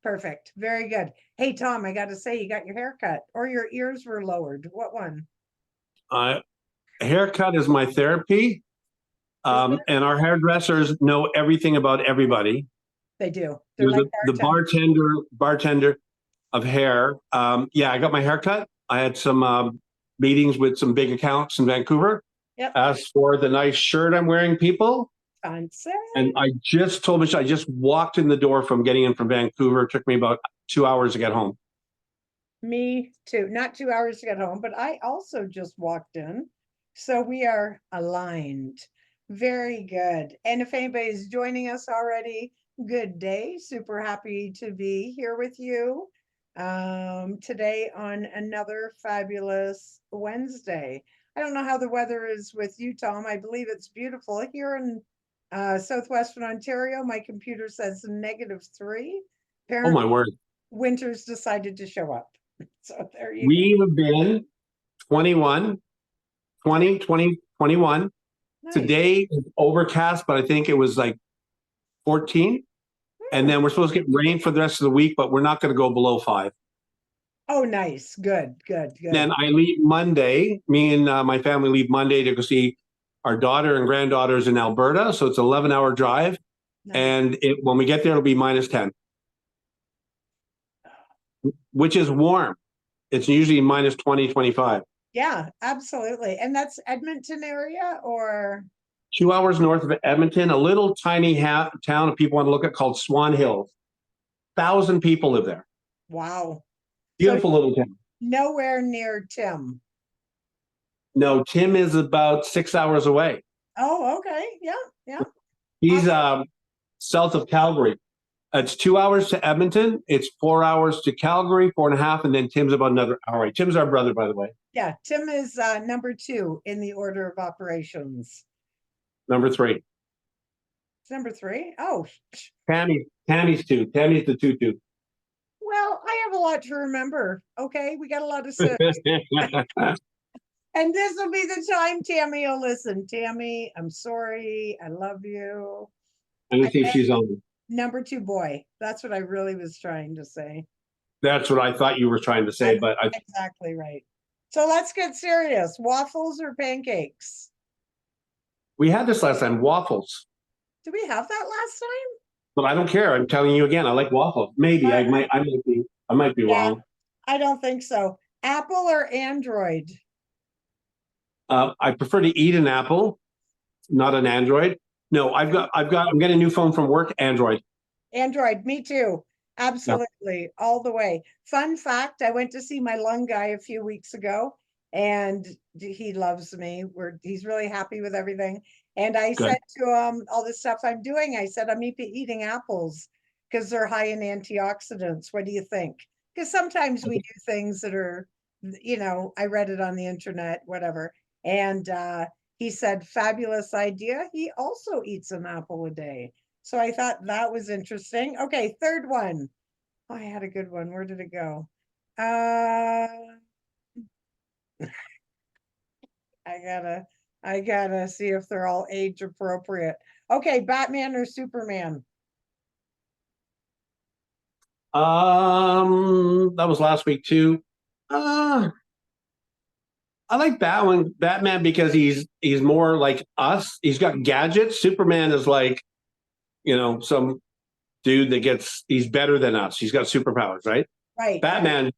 Perfect. Very good. Hey, Tom, I got to say, you got your hair cut or your ears were lowered. What one? Uh, Haircut is my therapy, Is it? and our hairdressers know everything about everybody. They do. They're You're like the bartenders. bartender of hair. Yeah, I got my haircut. I had some meetings with some big accounts in Vancouver. Yep. As for the nice shirt I'm wearing, people, Fancy. and I just told Michelle, I just walked in the door from getting in from Vancouver. It took me about 2 hours to get home. Me too. Not 2 hours to get home, but I also just walked in. So we are aligned. Very good. And if anybody's joining us already, good day. Super happy to be here with you today on another fabulous Wednesday. I don't know how the weather is with you, Tom. I believe it's beautiful here in southwestern Ontario. My computer says -3. Oh my Apparently, word. winter's decided to show up. So there you go. We have been 21, 20, 20, 21. Nice. Today is overcast, but I think it was like 14. And then we're supposed to get rain for the rest of the week, but we're not going to go below 5. Oh, nice. Good, good, good. Then I leave Monday. Me and my family leave Monday to go see our daughter and granddaughters in Alberta. So it's an 11-hour drive. Nice. And when we get there, it'll be -10, which is warm. It's usually -20, 25. Yeah, absolutely. And that's Edmonton area or? 2 hours north of Edmonton, a little tiny town if people want to look at called Swan Hills. 1,000 people live there. Wow. Beautiful little town. Nowhere near Tim. No, Tim is about 6 hours away. Oh, okay. Yeah, yeah. He's south of Calgary. It's 2 hours to Edmonton. It's 4 hours to Calgary, 4.5, and then Tim's about another hour. Tim's our brother, by the way. Yeah, Tim is number 2 in the order of operations. Number 3. It's number 3? Oh. Tammy's 2. Tammy's the 2-2. Well, I have a lot to remember. Okay, we got a lot of 6. And this will be the time Tammy will listen. Tammy, I'm sorry. I love you. Let me see if she's on. Number 2 boy. That's what I really was trying to say. That's what I thought you were trying to say, but exactly right. So let's get serious. Waffles or pancakes? We had this last time, waffles. Did we have that last time? But I don't care. I'm telling you again, I like waffles. Maybe I might be wrong. I don't think so. Apple or Android? I prefer to eat an apple, not an Android. No, I'm getting a new phone from work, Android. Android, me too. Absolutely, all the way. Fun fact, I went to see my lung guy a few weeks ago, and he loves me. He's really happy with everything. And I said to him, all the stuff I'm doing, I said, I'm eating apples because they're high in antioxidants. What do you think? Because sometimes we do things that are, I read it on the internet, whatever. And he said, fabulous idea. He also eats an apple a day. So I thought that was interesting. Okay, third one. Oh, I had a good one. Where did it go? I gotta see if they're all age appropriate. Okay, Batman or Superman? That was last week too. I like Batman because he's more like us. He's got gadgets. Superman is like, some dude he's better than us. He's got superpowers, right? Right. Batman,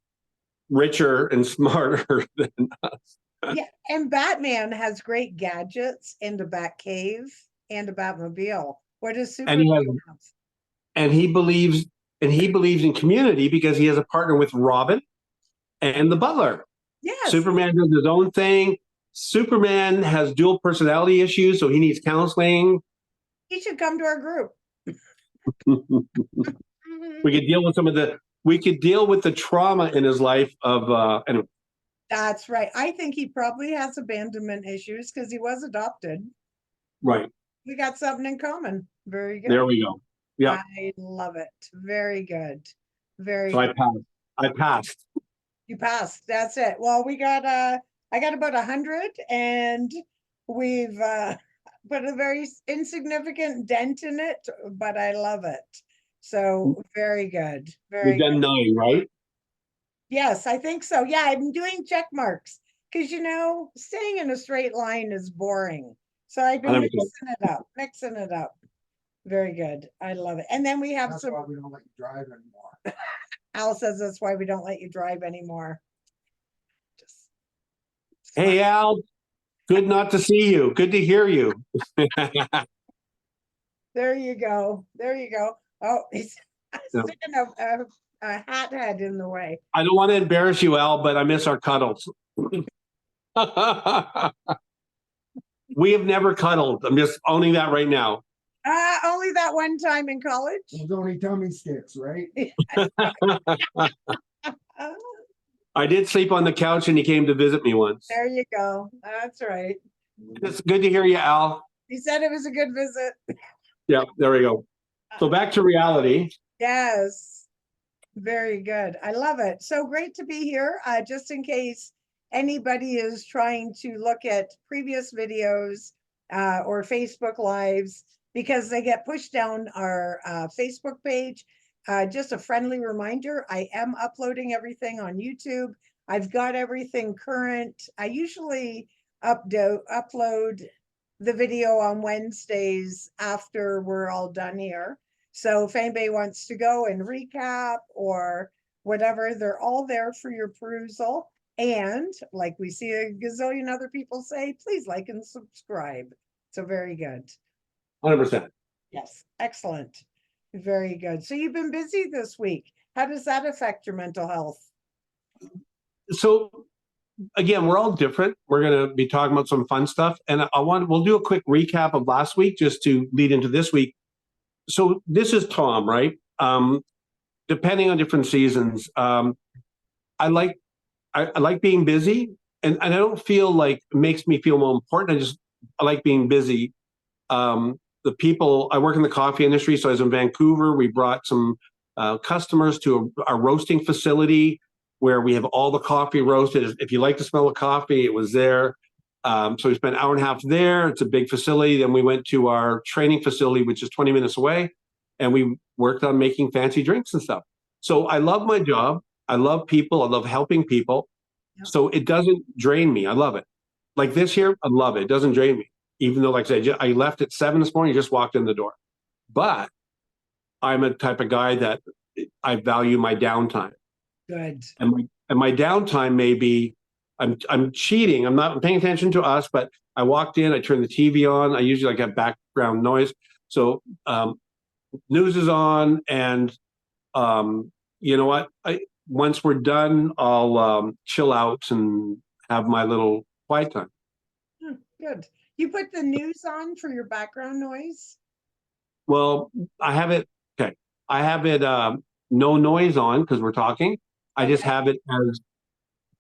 richer and smarter than us. Yeah, and Batman has great gadgets and a Batcave and a Batmobile. What does Superman have? And he believes in community because he has a partner with Robin and the Butler. Yes. Superman does his own thing. Superman has dual personality issues, so he needs counseling. He should come to our group. We could deal with the trauma in his life of anyway. That's right. I think he probably has abandonment issues because he was adopted. Right. We got something in common. Very good. There we go. Yeah. I love it. Very good. Very so good. I passed. You passed. That's it. Well, I got about 100 and we've put a very insignificant dent in it, but I love it. So very good. We've Very done good. 9, right? Yes, I think so. Yeah, I'm doing check marks because staying in a straight line is boring. So I've been 100%. mixing it up, mixing it up. Very good. I love it. And then we have That's some, why we don't let you drive anymore. Al says that's why we don't let you drive anymore. Just Hey, Al, good not to see you. Good to hear you. there you go. There you go. Oh, he's Yeah. sticking a hat head in the way. I don't want to embarrass you, Al, but I miss our cuddles. We have never cuddled. I'm just owning that right now. Only that one time in college. Those only tummy sticks, right? Uh, I did sleep on the couch and he came to visit me once. there you go. That's right. It's good to hear you, Al. He said it was a good visit. Yeah, there we go. So back to reality. Yes. Very good. I love it. So great to be here. Just in case anybody is trying to look at previous videos or Facebook Lives because they get pushed down our Facebook page. Just a friendly reminder, I am uploading everything on YouTube. I've got everything current. I usually upload the video on Wednesdays after we're all done here. So if anybody wants to go and recap or whatever, they're all there for your perusal. And like we see a gazillion other people say, please like and subscribe. So very good. 100%. Yes, excellent. Very good. So you've been busy this week. How does that affect your mental health? So again, we're all different. We're going to be talking about some fun stuff. And we'll do a quick recap of last week just to lead into this week. So this is Tom, right? Depending on different seasons, I like being busy, and I don't feel like it makes me feel more important. I like being busy. The people I work in the coffee industry, so I was in Vancouver. We brought some customers to our roasting facility where we have all the coffee roasted. If you like the smell of coffee, it was there. So we spent an hour and a half there. It's a big facility. Then we went to our training facility, which is 20 minutes away, and we worked on making fancy drinks and stuff. So I love my job. I love people. I love helping people. Yep. So it doesn't drain me. I love it. Like this here, I love it. It doesn't drain me. Even though, like I said, I left at 7 this morning, just walked in the door. But I'm a type of guy that I value my downtime. Good. And my downtime may be I'm cheating. I'm not paying attention to us, but I walked in, I turned the TV on. I usually like have background noise. So news is on, and you know what? Once we're done, I'll chill out and have my little quiet time. Good. You put the news on for your background noise? Well, I have it. Okay, I have it no noise on because we're talking. I just have it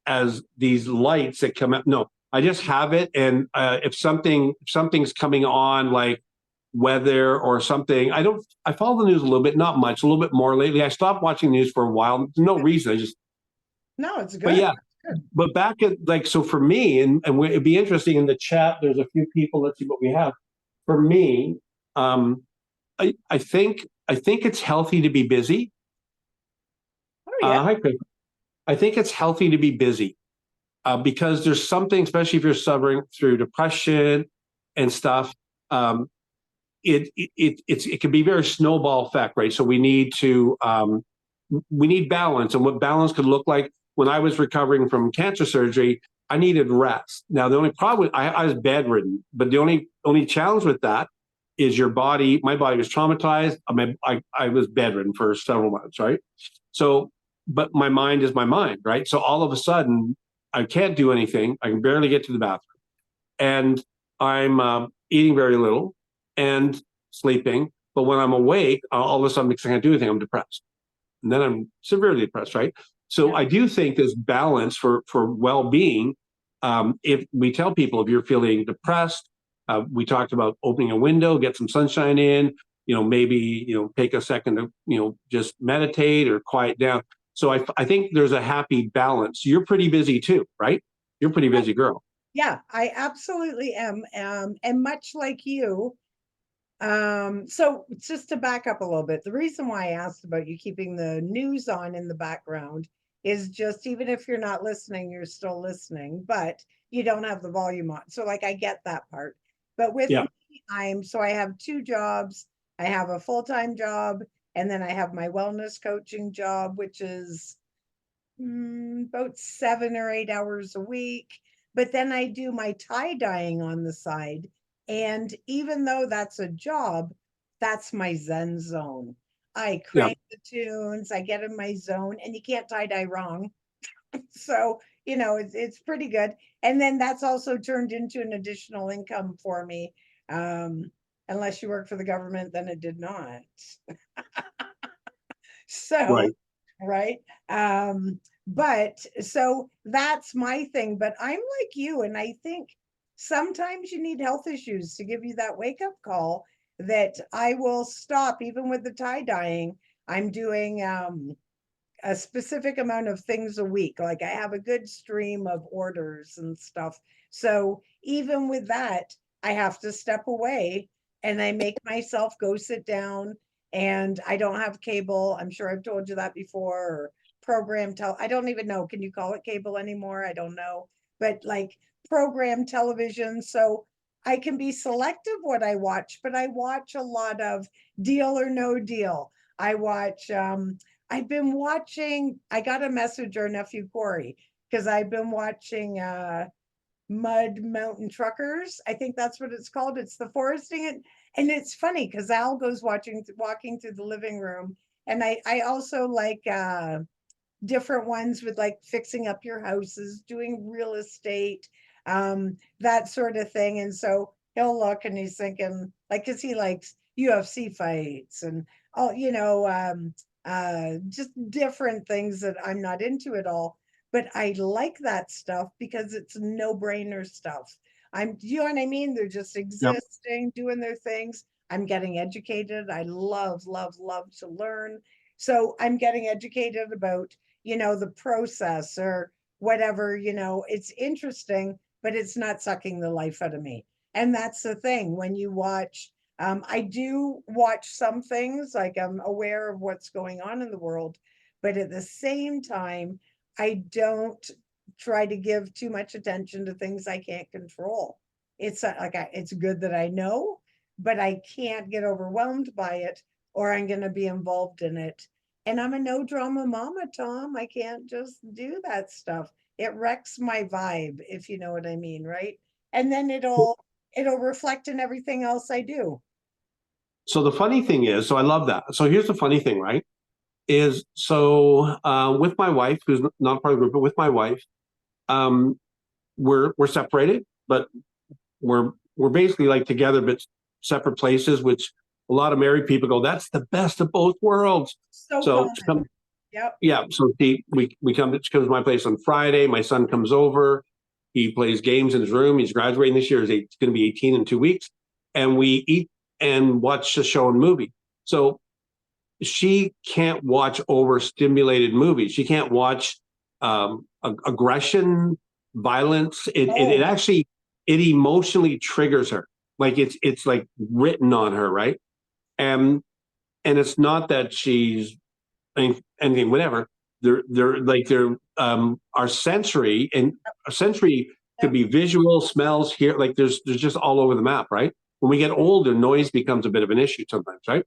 as these lights that come up. No, I just have it, and if something's coming on, like weather or something, I follow the news a little bit, not much, a little bit more lately. I stopped watching the news for a while. There's no reason. No, it's good. But yeah, Good. but back at so for me, and it'd be interesting in the chat. There's a few people. Let's see what we have. For me, I think it's healthy to be busy. Oh yeah. Hi, Chris. I think it's healthy to be busy because there's something, especially if you're suffering through depression and stuff. It can be very snowball effect, right? So we need balance, and what balance could look like. When I was recovering from cancer surgery, I needed rest. Now the only problem, I was bedridden, but the only challenge with that is your body. My body was traumatized. I was bedridden for several months, right? So, but my mind is my mind, right? So all of a sudden, I can't do anything. I can barely get to the bathroom, and I'm eating very little and sleeping. But when I'm awake, all of a sudden, because I can't do anything, I'm depressed, and then I'm severely depressed, right? So I do think this balance for well-being. If we tell people, if you're feeling depressed, we talked about opening a window, get some sunshine in. Maybe take a second to just meditate or quiet down. So I think there's a happy balance. You're pretty busy too, right? You're a pretty busy girl. Yeah, I absolutely am. And much like you, So just to back up a little bit, the reason why I asked about you keeping the news on in the background is just even if you're not listening, you're still listening, but you don't have the volume on. So like I get that part. But with Yeah. me, I have two jobs. I have a full-time job, and then I have my wellness coaching job, which is about 7 or 8 hours a week. But then I do my tie dyeing on the side. And even though that's a job, that's my Zen zone. I Yeah. crank the tunes, I get in my zone, and you can't tie dye wrong. So, you know, it's pretty good. And then that's also turned into an additional income for me. Unless you work for the government, then it did not. So, Right. right? But so that's my thing. But I'm like you, and I think sometimes you need health issues to give you that wake up call that I will stop, even with the tie dyeing. I'm doing a specific amount of things a week. Like I have a good stream of orders and stuff. So even with that, I have to step away and I make myself go sit down, and I don't have cable. I'm sure I've told you that before, or I don't even know. Can you call it cable anymore? I don't know. But like program television. So I can be selective what I watch, but I watch a lot of Deal or No Deal. I watch I've been watching, I got a message our nephew Corey, because I've been watching Mud Mountain Truckers. I think that's what it's called. It's the foresting it. And it's funny because Al goes walking through the living room. And I also like different ones with like fixing up your houses, doing real estate, that sort of thing. And so he'll look and he's thinking, like, because he likes UFC fights and all, just different things that I'm not into at all. But I like that stuff because it's no brainer stuff. You know what I mean? They're just Yep. existing, doing their things. I'm getting educated. I love, love, love to learn. So I'm getting educated about the process or whatever, it's interesting, but it's not sucking the life out of me. And that's the thing when you watch, I do watch some things, like I'm aware of what's going on in the world, but at the same time, I don't try to give too much attention to things I can't control. It's it's good that I know, but I can't get overwhelmed by it or I'm going to be involved in it. And I'm a no drama mama, Tom. I can't just do that stuff. It wrecks my vibe, if you know what I mean, right? And then it'll reflect in everything else I do. So the funny thing is, so I love that. So here's the funny thing, right? Is so with my wife, who's not part of the group, but with my wife, um, we're separated, but we're basically like together, but separate places. Which a lot of married people go, that's the best of both worlds. So So common. Yep. yeah, so we come. She comes to my place on Friday. My son comes over. He plays games in his room. He's graduating this year. He's going to be 18 in 2 weeks, and we eat and watch a show and movie. So she can't watch overstimulated movies. She can't watch aggression, violence. It Oh, actually it emotionally triggers her. Like it's like written on her, right? And it's not that she's anything, whatever. They're our sensory, and our sensory could yep. be visual, smells, here. Like there's just all over the map, right? When we get older, noise becomes a bit of an issue sometimes, right?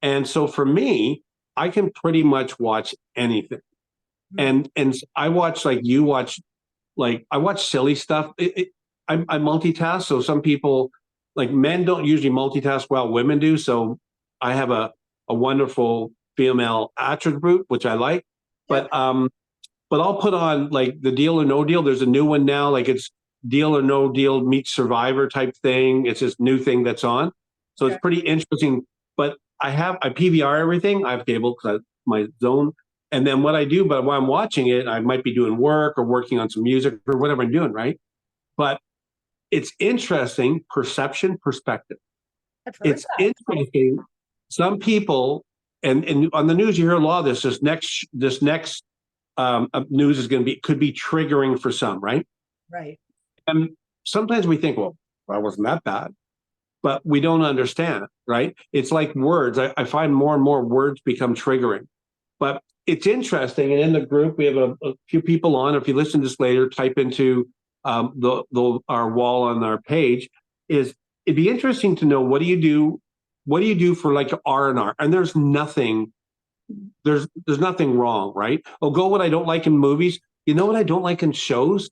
And so for me, I can pretty much watch anything. Mm. And I watch like you watch, like I watch silly stuff. I multitask. So some people, like men don't usually multitask well, women do. So I have a wonderful female attribute, which I like. Yep. But I'll put on like the Deal or No Deal. There's a new one now, like it's Deal or No Deal meets Survivor type thing. It's this new thing that's on. So Okay. it's pretty interesting. But I PVR everything. I have cable because my zone. And then what I do, but while I'm watching it, I might be doing work or working on some music or whatever I'm doing, right? But it's interesting perception, perspective. I've heard It's that. interesting. Some people, and on the news, you hear a lot of this. This next news is going to be could be triggering for some, right? Right. And sometimes we think, well, that wasn't that bad. but we don't understand, right? It's like words. I find more and more words become triggering. But it's interesting. And in the group, we have a few people on. If you listen to this later, type into our wall on our page. It'd be interesting to know what do you do? What do you do for like R&R? And there's nothing wrong, right? Oh, go what I don't like in movies. You know what I don't like in shows?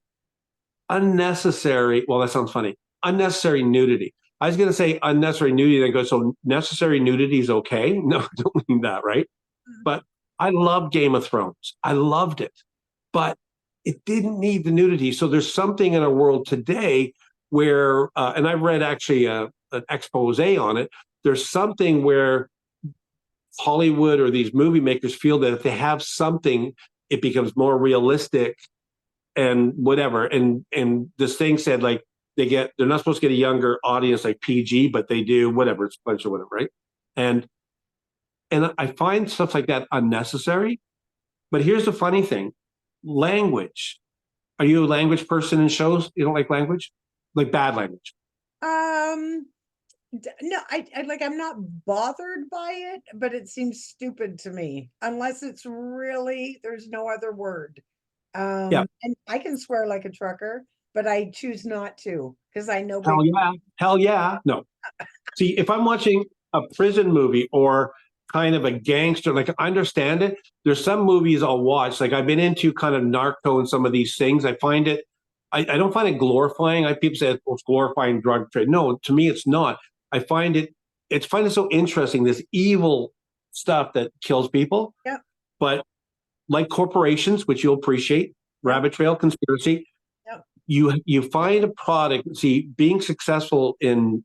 Unnecessary. Well, that sounds funny. Unnecessary nudity. I was going to say unnecessary nudity. Then go, so necessary nudity is okay? No, I don't mean that, right? But I love Game of Thrones. I loved it, but it didn't need the nudity. So there's something in our world today where, and I read actually an expose on it. There's something where Hollywood or these movie makers feel that if they have something, it becomes more realistic and whatever. And this thing said like they're not supposed to get a younger audience like PG, but they do whatever, it's a bunch of whatever, right? And I find stuff like that unnecessary. But here's the funny thing: language. Are you a language person in shows? You don't like language, like bad language? Um, no, I like, I'm not bothered by it, but it seems stupid to me unless it's really, there's no other word. Yeah. And I can swear like a trucker, but I choose not to because I know Hell yeah. Hell yeah. No. See, if I'm watching a prison movie or kind of a gangster, like I understand it. There's some movies I'll watch. Like I've been into kind of narco and some of these things. I find it, I don't find it glorifying. People say it's glorifying drug trade. No, to me, it's not. I find it so interesting, this evil stuff that kills people. Yeah. But like corporations, which you'll appreciate, rabbit trail conspiracy, you find a product. See, being successful in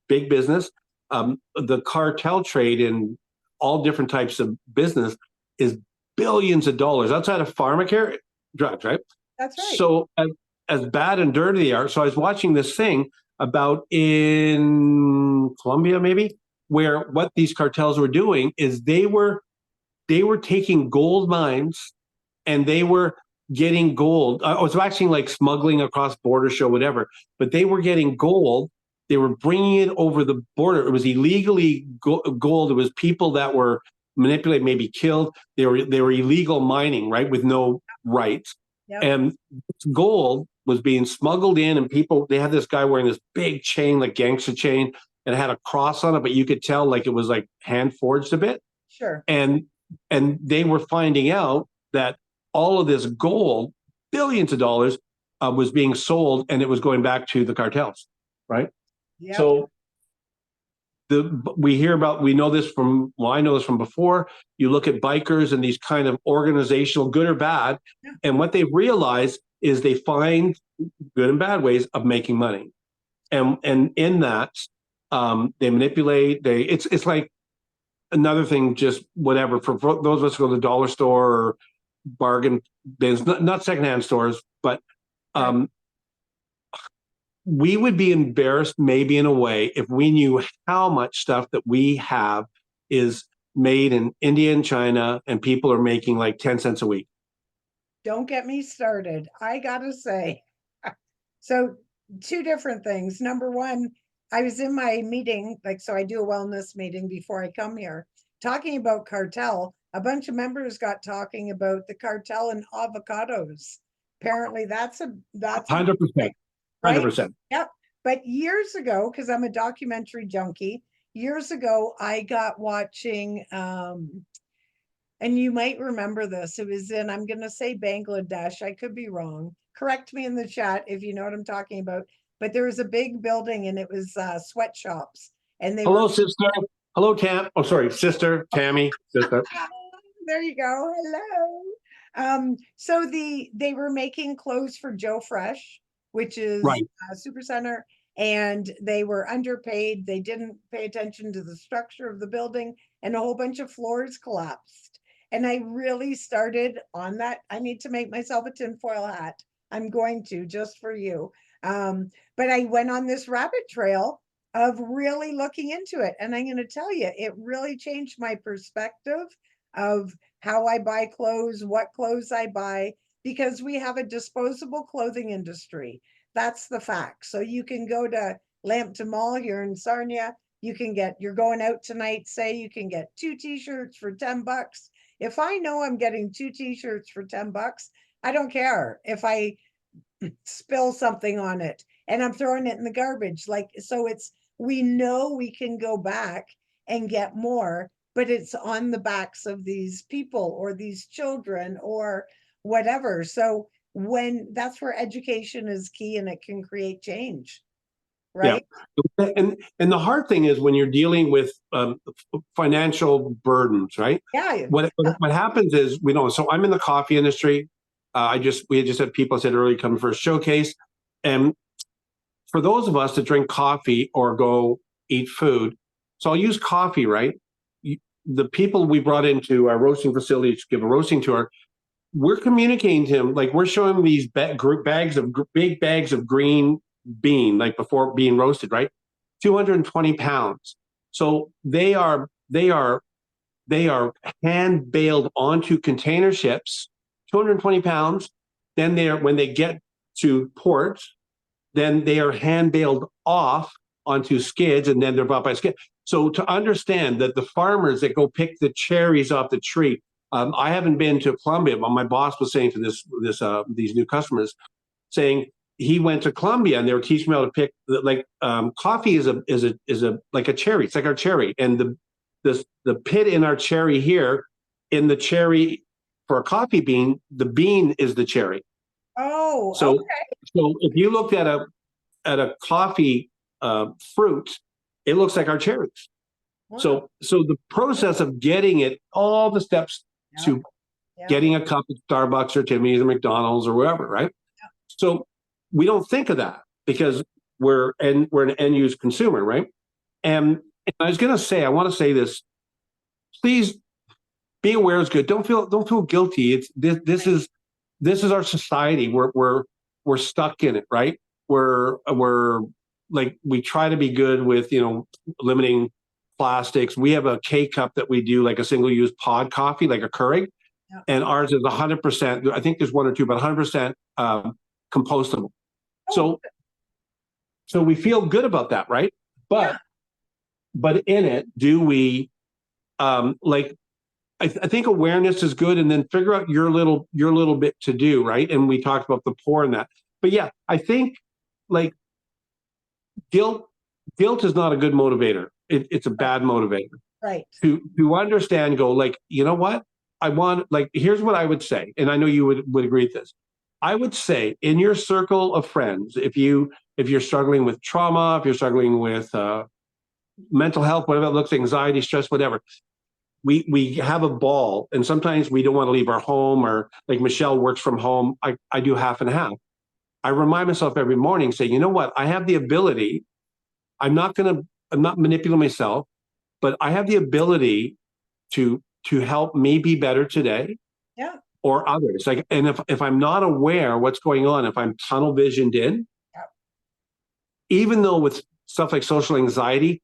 big business, the cartel trade in all different types of business is billions of dollars outside of pharmacare drugs, right? That's right. So as bad and dirty they are. So I was watching this thing about in Colombia, maybe, where what these cartels were doing is they were taking gold mines and they were getting gold. It was actually like smuggling across border, show whatever, but they were getting gold. They were bringing it over the border. It was illegally gold. It was people that were manipulated, maybe killed. They were illegal mining, right, with no rights. Yep. And gold was being smuggled in, and people, they had this guy wearing this big chain, like gangster chain, and it had a cross on it, but you could tell like it was like hand forged a bit. Sure. And they were finding out that all of this gold, billions of dollars, was being sold, and it was going back to the cartels, right? Yep. So we know this from, well, I know this from before. You look at bikers and these kind of organizational, good or bad, and what they realize is they find good and bad ways of making money, and in that they manipulate. It's like another thing, just whatever for those of us who go to the dollar store or bargain bins, not secondhand stores, but we would be embarrassed maybe in a way if we knew how much stuff that we have is made in India and China and people are making like 10 cents a week. Don't get me started. I gotta say, so two different things. Number one, I was in my meeting, like, so I do a wellness meeting before I come here, talking about cartel. A bunch of members got talking about the cartel and avocados. Apparently that's 100%. right? 100%. Yep. But years ago, because I'm a documentary junkie, years ago I got watching and you might remember this. It was in, I'm gonna say Bangladesh. I could be wrong. Correct me in the chat if you know what I'm talking about. But there was a big building and it was sweatshops. And they Hello, were sister. Hello, Tam. Oh, sorry, sister, Tammy, sister. there you go. Hello. So they were making clothes for Joe Fresh, which is Right. a super center, and they were underpaid. They didn't pay attention to the structure of the building, and a whole bunch of floors collapsed. And I really started on that. I need to make myself a tinfoil hat. I'm going to just for you. But I went on this rabbit trail of really looking into it. And I'm going to tell you, it really changed my perspective of how I buy clothes, what clothes I buy, because we have a disposable clothing industry. That's the fact. So you can go to Lambton Mall here in Sarnia. You can get, you're going out tonight, say you can get 2 t-shirts for 10 bucks. If I know I'm getting 2 t-shirts for 10 bucks, I don't care if I spill something on it and I'm throwing it in the garbage. Like, so it's, we know we can go back and get more, but it's on the backs of these people or these children or whatever. So when that's where education is key and it can create change, right? Yeah. And the hard thing is when you're dealing with financial burdens, right? Yeah. What happens is, we know, so I'm in the coffee industry. We had just had people said earlier come for a showcase. And for those of us that drink coffee or go eat food, so I'll use coffee, right? The people we brought into our roasting facility to give a roasting tour, we're communicating to him, like we're showing him these big bags of green bean, like before being roasted, right? 220 pounds. So they are hand baled onto container ships, 220 pounds. Then when they get to port, then they are hand baled off onto skids, and then they're bought by skid. So to understand that the farmers that go pick the cherries off the tree, I haven't been to Colombia, but my boss was saying to these new customers, saying he went to Colombia and they were teaching me how to pick, like, coffee is a like a cherry. It's like our cherry, and the pit in our cherry here, in the cherry for a coffee bean, the bean is the cherry. Oh, So okay. so if you looked at a coffee fruit, it looks like our cherries. Wow. So the process of getting it, all the steps Yeah. to Yeah. getting a cup at Starbucks or Timmy's or McDonald's or wherever, right? Yeah. So we don't think of that because we're an end use consumer, right? And I was going to say, I want to say this: please, being aware is good. Don't feel guilty. It's this is our society. We're stuck in it, right? We're like, we try to be good with, limiting plastics. We have a K cup that we do, like a single use pod coffee, like a Keurig, Yeah. and ours is 100%. I think there's one or two, but 100% compostable. Oh, So we feel good about that, right? But in it, do we like? I think awareness is good, and then figure out your little bit to do, right? And we talked about the poor and that. But yeah, I think, like, guilt is not a good motivator. It's a bad motivator. right. To understand, go, like, you know what? I want, like, here's what I would say, and I know you would agree with this. I would say, in your circle of friends, if you're struggling with trauma, if you're struggling with mental health, whatever it looks, anxiety, stress, whatever, we have a ball, and sometimes we don't want to leave our home, or like Michelle works from home. I do half and half. I remind myself every morning, say, you know what? I have the ability. I'm not manipulating myself, but I have the ability to help me be better today. Yeah. Or others. Like, and if I'm not aware what's going on, if I'm tunnel visioned in, Yeah. even though with stuff like social anxiety,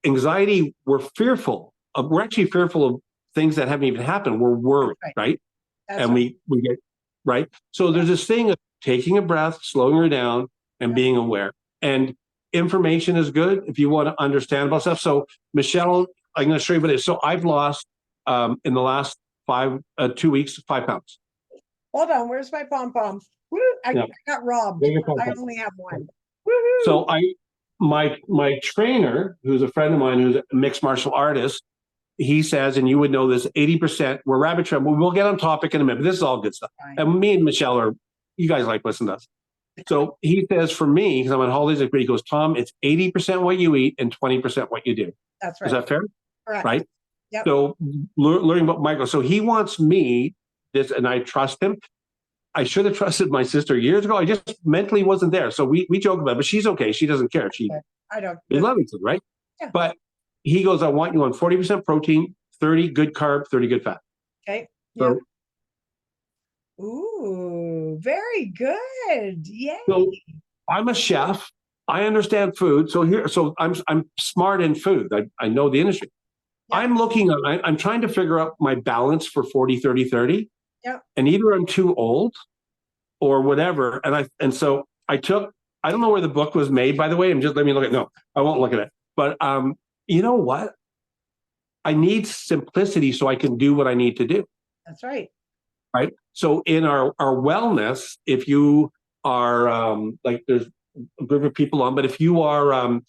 we're fearful. We're actually fearful of things that haven't even happened. We're worried, right? That's And right. we get, right. So there's this thing of taking a breath, slowing her down, and being aware. And information is good if you want to understand about stuff. So Michelle, I'm going to show you what it is. So I've lost in the last 2 weeks, 5 pounds. Hold on, where's my pom pom? Woo! I got robbed. Bring your pom-pom. I only have one. Woo-hoo! So my trainer, who's a friend of mine, who's a mixed martial artist, he says, and you would know this, 80%, we're rabbit trail. We'll get on topic in a minute, but this is all good stuff. Fine. And me and Michelle you guys like listening to us. So he says, for me, because I'm on holidays, he goes, Tom, it's 80% what you eat and 20% what you do. That's right. Is that fair? Correct. Right? Yep. So learning about Michael. So he wants me this, and I trust him. I should have trusted my sister years ago. I just mentally wasn't there. So we joke about it, but she's okay. She doesn't care. I don't. We love each other, right? Yeah. But he goes, I want you on 40% protein, 30 good carb, 30 good fat. Okay. So, Yeah. Ooh, very good. Yay. So I'm a chef. I understand food. So I'm smart in food. I know the industry. Yeah. I'm trying to figure out my balance for 40, 30, 30. Yeah. And either I'm too old or whatever. And so I took I don't know where the book was made, by the way. And just let me look at. No, I won't look at it. But you know what? I need simplicity so I can do what I need to do. That's right. Right. So in our wellness, if you are like there's a group of people on, but if you are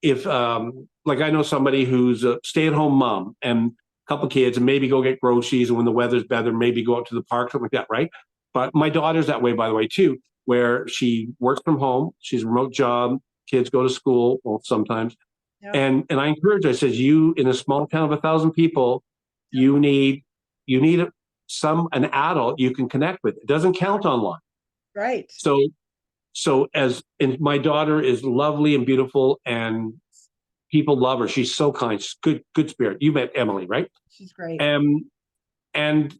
if like I know somebody who's a stay-at-home mom and a couple of kids and maybe go get groceries and when the weather's better, maybe go out to the park, something like that, right? But my daughter's that way, by the way, too, where she works from home, she's a remote job, kids go to school, well, sometimes. Yep. And I encourage her, I says, you in a small town of 1,000 people, you need an adult you can connect with. It doesn't count online. Right. So and my daughter is lovely and beautiful and people love her. She's so kind. She's good spirit. You met Emily, right? She's great. And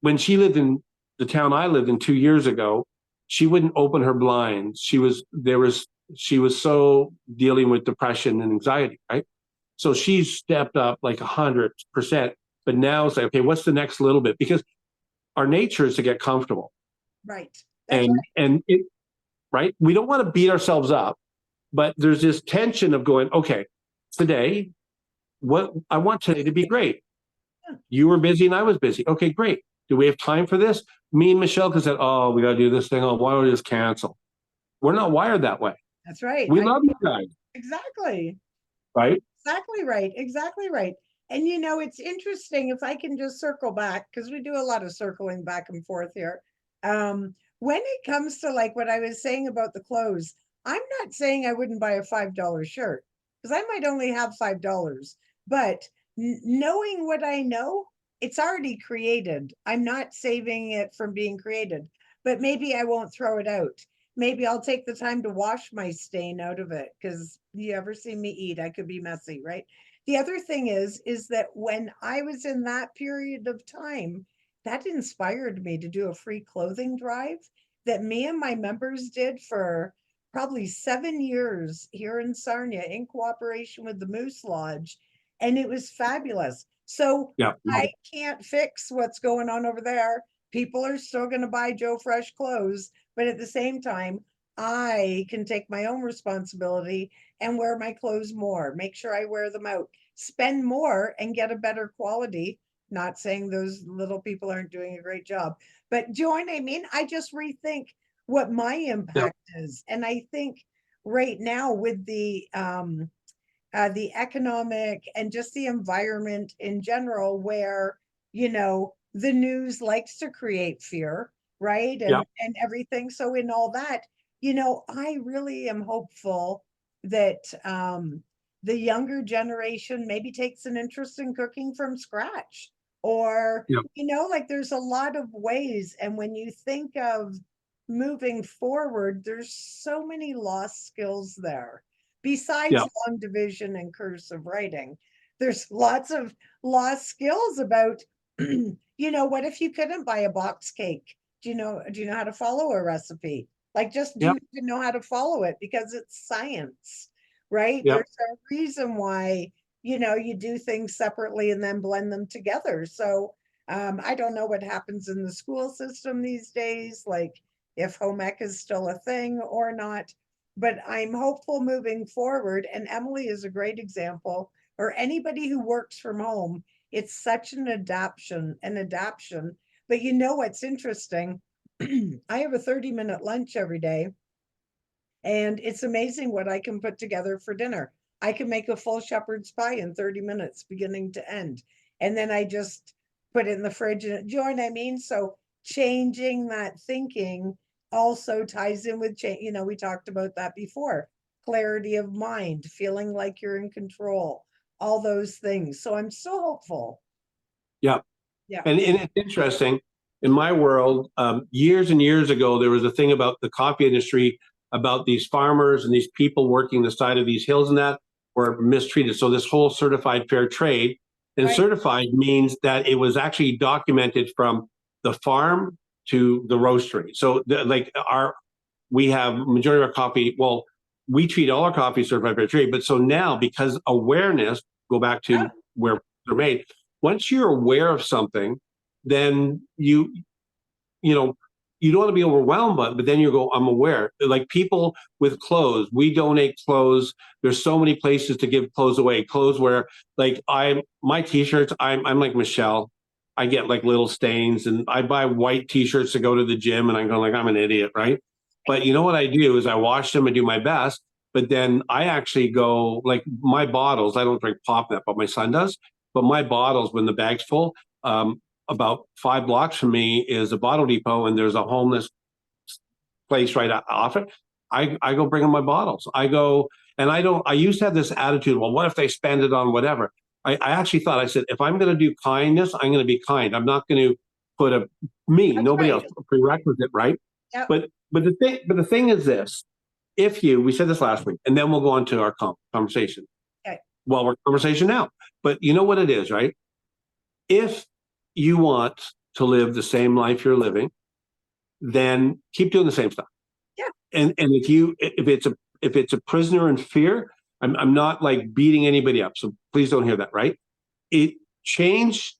when she lived in the town I lived in 2 years ago, she wouldn't open her blinds. She was so dealing with depression and anxiety, right? So she's stepped up like 100%. But now it's like, okay, what's the next little bit? Because our nature is to get comfortable. Right. That's Right. We don't want to beat ourselves up, but there's this tension of going, okay, today, what I want today to be great. Yeah. You were busy and I was busy. Okay, great. Do we have time for this? Me and Michelle could say, oh, we got to do this thing. Oh, why don't we just cancel? We're not wired that way. That's right. We love you guys. Exactly. Right. Exactly right. Exactly right. And it's interesting if I can just circle back because we do a lot of circling back and forth here. When it comes to like what I was saying about the clothes, I'm not saying I wouldn't buy a $5 shirt because I might only have $5, but knowing what I know, it's already created. I'm not saving it from being created, but maybe I won't throw it out. Maybe I'll take the time to wash my stain out of it because you ever see me eat, I could be messy, right? The other thing is that when I was in that period of time, that inspired me to do a free clothing drive that me and my members did for probably 7 years here in Sarnia in cooperation with the Moose Lodge. And it was fabulous. So Yeah. I can't fix what's going on over there. People are still going to buy Joe Fresh clothes, but at the same time, I can take my own responsibility and wear my clothes more, make sure I wear them out, spend more and get a better quality. Not saying those little people aren't doing a great job, but join, I just rethink what my impact is. And I think right now with the economic and just the environment in general, where, the news likes to create fear, right? And everything. So in all that, I really am hopeful that the younger generation maybe takes an interest in cooking from scratch or, like there's a lot of ways. And when you think of moving forward, there's so many lost skills there. Besides long division and cursive writing, there's lots of lost skills about, what if you couldn't buy a box cake? Do you know how to follow a recipe? Like just do you even know how to follow it because it's science, right? Yep. There's a reason why, you do things separately and then blend them together. So I don't know what happens in the school system these days, like if home ec is still a thing or not, but I'm hopeful moving forward. And Emily is a great example, or anybody who works from home. It's such an adaption. But what's interesting? I have a 30-minute lunch every day, and it's amazing what I can put together for dinner. I can make a full shepherd's pie in 30 minutes, beginning to end. And then I just put it in the fridge and enjoy. So changing that thinking also ties in with change. We talked about that before. Clarity of mind, feeling like you're in control, all those things. So I'm so hopeful. Yeah. Yeah. And it's interesting. In my world, years and years ago, there was a thing about the coffee industry, about these farmers and these people working the side of these hills and that were mistreated. So this whole certified fair trade, and certified means that it was actually documented from the farm to the roastery. So we have majority of our coffee, well, we treat all our coffee certified fair trade, but so now because awareness, go back to where they're made, once you're aware of something, then you you don't want to be overwhelmed, but then you go, I'm aware. Like people with clothes, we donate clothes. There's so many places to give clothes away. Clothes where like my t-shirts, I'm like Michelle. I get like little stains and I buy white t-shirts to go to the gym and I go like, I'm an idiot, right? But you know what I do is I wash them and do my best. But then I actually go like my bottles, I don't drink pop that, but my son does. But my bottles, when the bag's full, about 5 blocks from me is a bottle depot and there's a homeless place right off it. I go bring them my bottles. I go and I used to have this attitude, well, what if they spend it on whatever? I actually thought, I said, if I'm going to do kindness, I'm going to be kind. I'm not going to put That's nobody right. else, prerequisite, right? Yep. But the thing is this, if we said this last week, and then we'll go on to our conversation. Okay. Well, we're conversation now, but you know what it is, right? If you want to live the same life you're living, then keep doing the same stuff. Yeah. And if it's a prisoner in fear, I'm not like beating anybody up. So please don't hear that, right? Change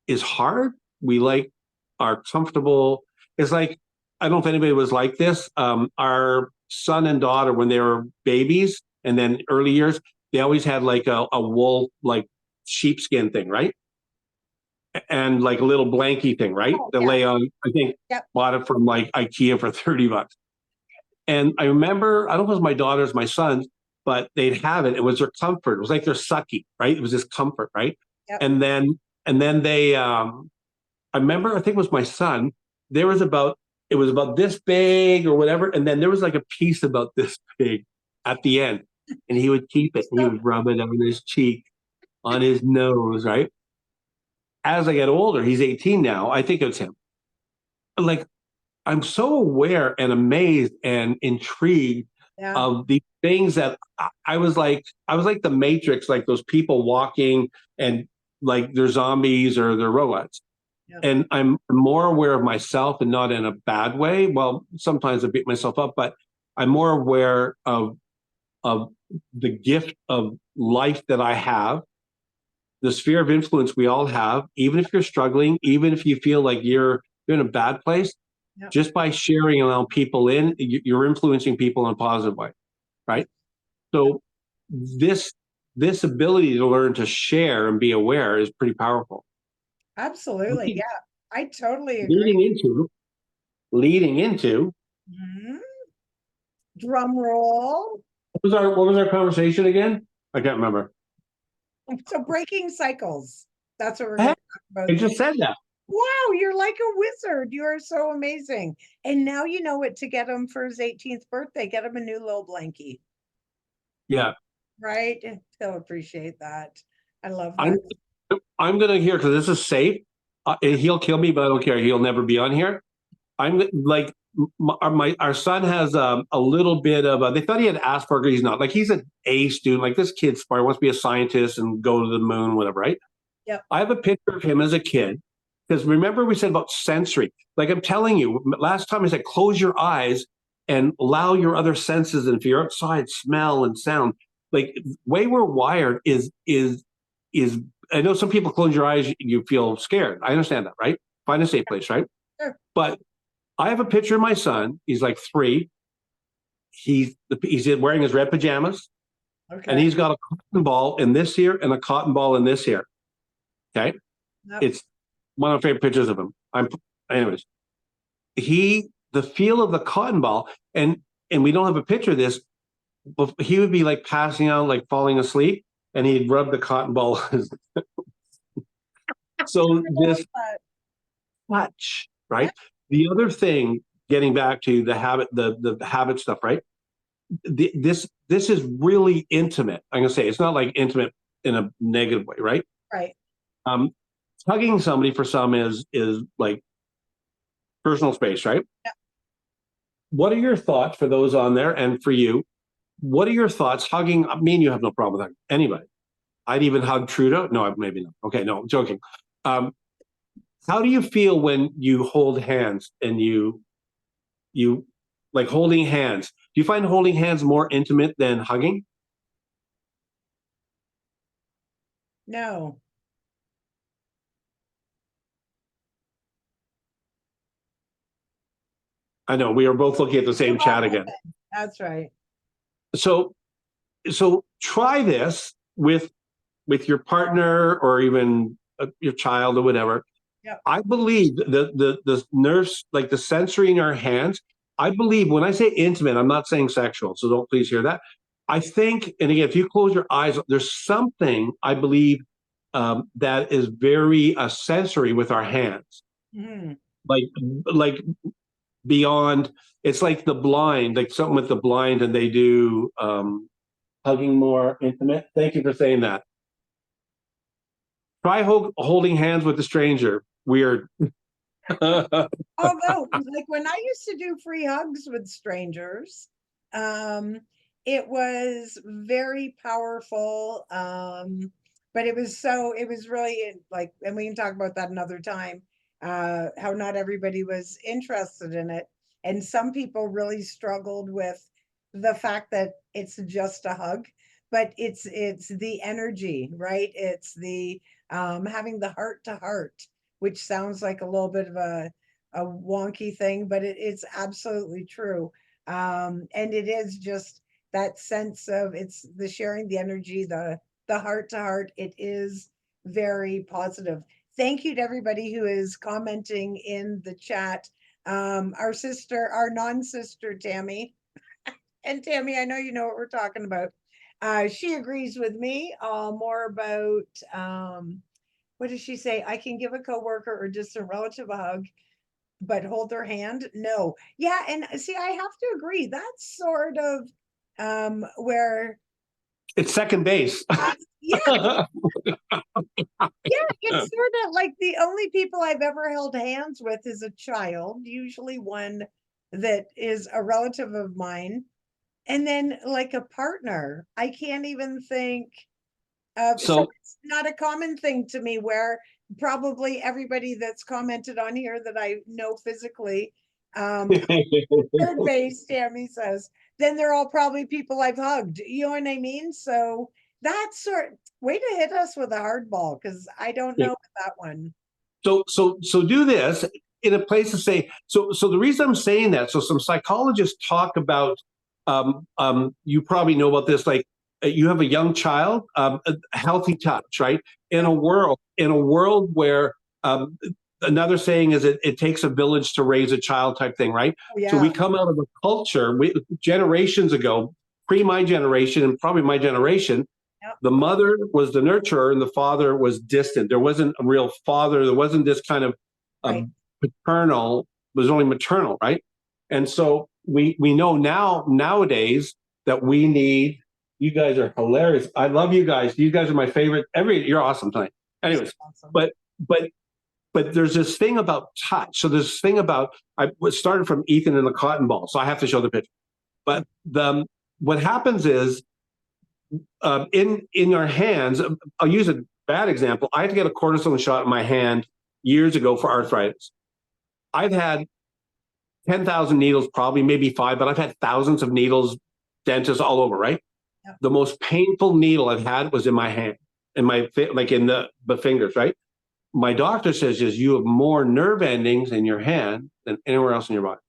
is hard. We like are comfortable. It's like, I don't know if anybody was like this. Our son and daughter, when they were babies and then early years, they always had like a wool, like sheepskin thing, right? And like a little blankie thing, right? Oh, That yeah. lay on, I think, Yep. bought it from like IKEA for $30. And I remember, I don't know if it was my daughter's, my son's, but they'd have it. It was their comfort. It was like their sucky, right? It was this comfort, right? Yep. And then they, I remember, I think it was my son. There was it was about this big or whatever, and then there was like a piece about this big at the end, and he would keep it and he So would rub it on his cheek, on his nose, right? As I get older, he's 18 now. I think it's him. Like I'm so aware and amazed and intrigued yeah. of the things that I was like the Matrix, like those people walking and like they're zombies or they're robots. Yeah. And I'm more aware of myself and not in a bad way. Well, sometimes I beat myself up, but I'm more aware of the gift of life that I have, the sphere of influence we all have, even if you're struggling, even if you feel like you're in a bad place, Yep. just by sharing and allowing people in, you're influencing people in a positive way, right? So this ability to learn to share and be aware is pretty powerful. Absolutely. Yeah. I totally agree. Leading into leading into Mhm. Drum roll. what was our conversation again? I can't remember. So breaking cycles. That's what we're Hey, going to talk about I today. just said that. Wow, you're like a wizard. You are so amazing. And now you know what to get him for his 18th birthday. Get him a new little blankie, Yeah, right? And he'll appreciate that. I love I'm that. I'm gonna hear because this is safe. And he'll kill me, but I don't care. He'll never be on here. I'm like our son has a little bit of they thought he had Asperger. He's not. Like he's an A student. Like this kid's smart, wants to be a scientist and go to the moon, whatever. Right? Yep. I have a picture of him as a kid because remember we said about sensory. Like I'm telling you, last time I said close your eyes and allow your other senses. And if you're outside, smell and sound. Like way we're wired is. I know some people close your eyes, you feel scared. I understand that, right? Find a safe place, right? Sure. But I have a picture of my son. He's like 3. He's wearing his red pajamas, and Okay. he's got a cotton ball in this ear and a cotton ball in this ear. Okay, Yep. it's one of my favorite pictures of him. Anyways. The feel of the cotton ball, and we don't have a picture of this, but he would be like passing out, like falling asleep, and he'd rub the cotton ball. So this touch, Yep. right? The other thing, getting back to the habit stuff, right? This is really intimate. I'm gonna say it's not like intimate in a negative way, right? Right. Um, Hugging somebody for some is like personal space, right? Yep. What are your thoughts for those on there and for you? What are your thoughts hugging? I mean, you have no problem with that. Anybody? I'd even hug Trudeau. No, maybe not. Okay, no, I'm joking. Um, how do you feel when you hold hands and you like holding hands? Do you find holding hands more intimate than hugging? No. I know we are both looking at the same chat again. That's right. So try this with your partner or even your child or whatever. Yep. I believe the nerves, like the sensory in our hands. I believe when I say intimate, I'm not saying sexual, so don't please hear that. I think, and again, if you close your eyes, there's something I believe that is very sensory with our hands, Mhm. like beyond. It's like the blind, like something with the blind, and they do hugging more intimate. Thank you for saying that. Try holding hands with a stranger. Weird. Although, like when I used to do free hugs with strangers, it was very powerful. But it was really like, and we can talk about that another time, how not everybody was interested in it. And some people really struggled with the fact that it's just a hug, but it's the energy, right? It's the having the heart to heart, which sounds like a little bit of a wonky thing, but it's absolutely true. And it is just that sense of it's the sharing the energy, the heart to heart. It is very positive. Thank you to everybody who is commenting in the chat. Our non-sister Tammy, and Tammy, I know you know what we're talking about. She agrees with me more about what does she say? I can give a coworker or distant relative a hug, but hold their hand? No. Yeah, and see, I have to agree. That's sort of where It's second base. yeah, yeah, it's sort of like the only people I've ever held hands with is a child, usually one that is a relative of mine. And then like a partner. I can't even think so So it's not a common thing to me where probably everybody that's commented on here that I know physically, third base, Tammy says, then they're all probably people I've hugged. You know what I mean? So that's way to hit us with a hard ball because I don't know that one. so do this in a place to say. So the reason I'm saying that. So some psychologists talk about. You probably know about this. Like you have a young child, a healthy touch, right? In a world where another saying is it takes a village to raise a child type thing, right? Oh, So we yeah. come out of a culture generations ago, pre my generation and probably my generation. Yep. The mother was the nurturer and the father was distant. There wasn't a real father. There wasn't this kind of Right. paternal. It was only maternal, right? And so we know nowadays that we need. You guys are hilarious. I love you guys. You guys are my favorite. You're awesome tonight. Anyways, Awesome. but there's this thing about touch. So there's this thing about I started from Ethan and the cotton ball. So I have to show the picture. But what happens is in our hands. I'll use a bad example. I had to get a cortisone shot in my hand years ago for arthritis. I've had 10,000 needles, probably maybe 5, but I've had thousands of needles, dentists all over, right? Yep. The most painful needle I've had was in my hand, in like in the fingers, right? My doctor says is you have more nerve endings in your hand than anywhere else in your body.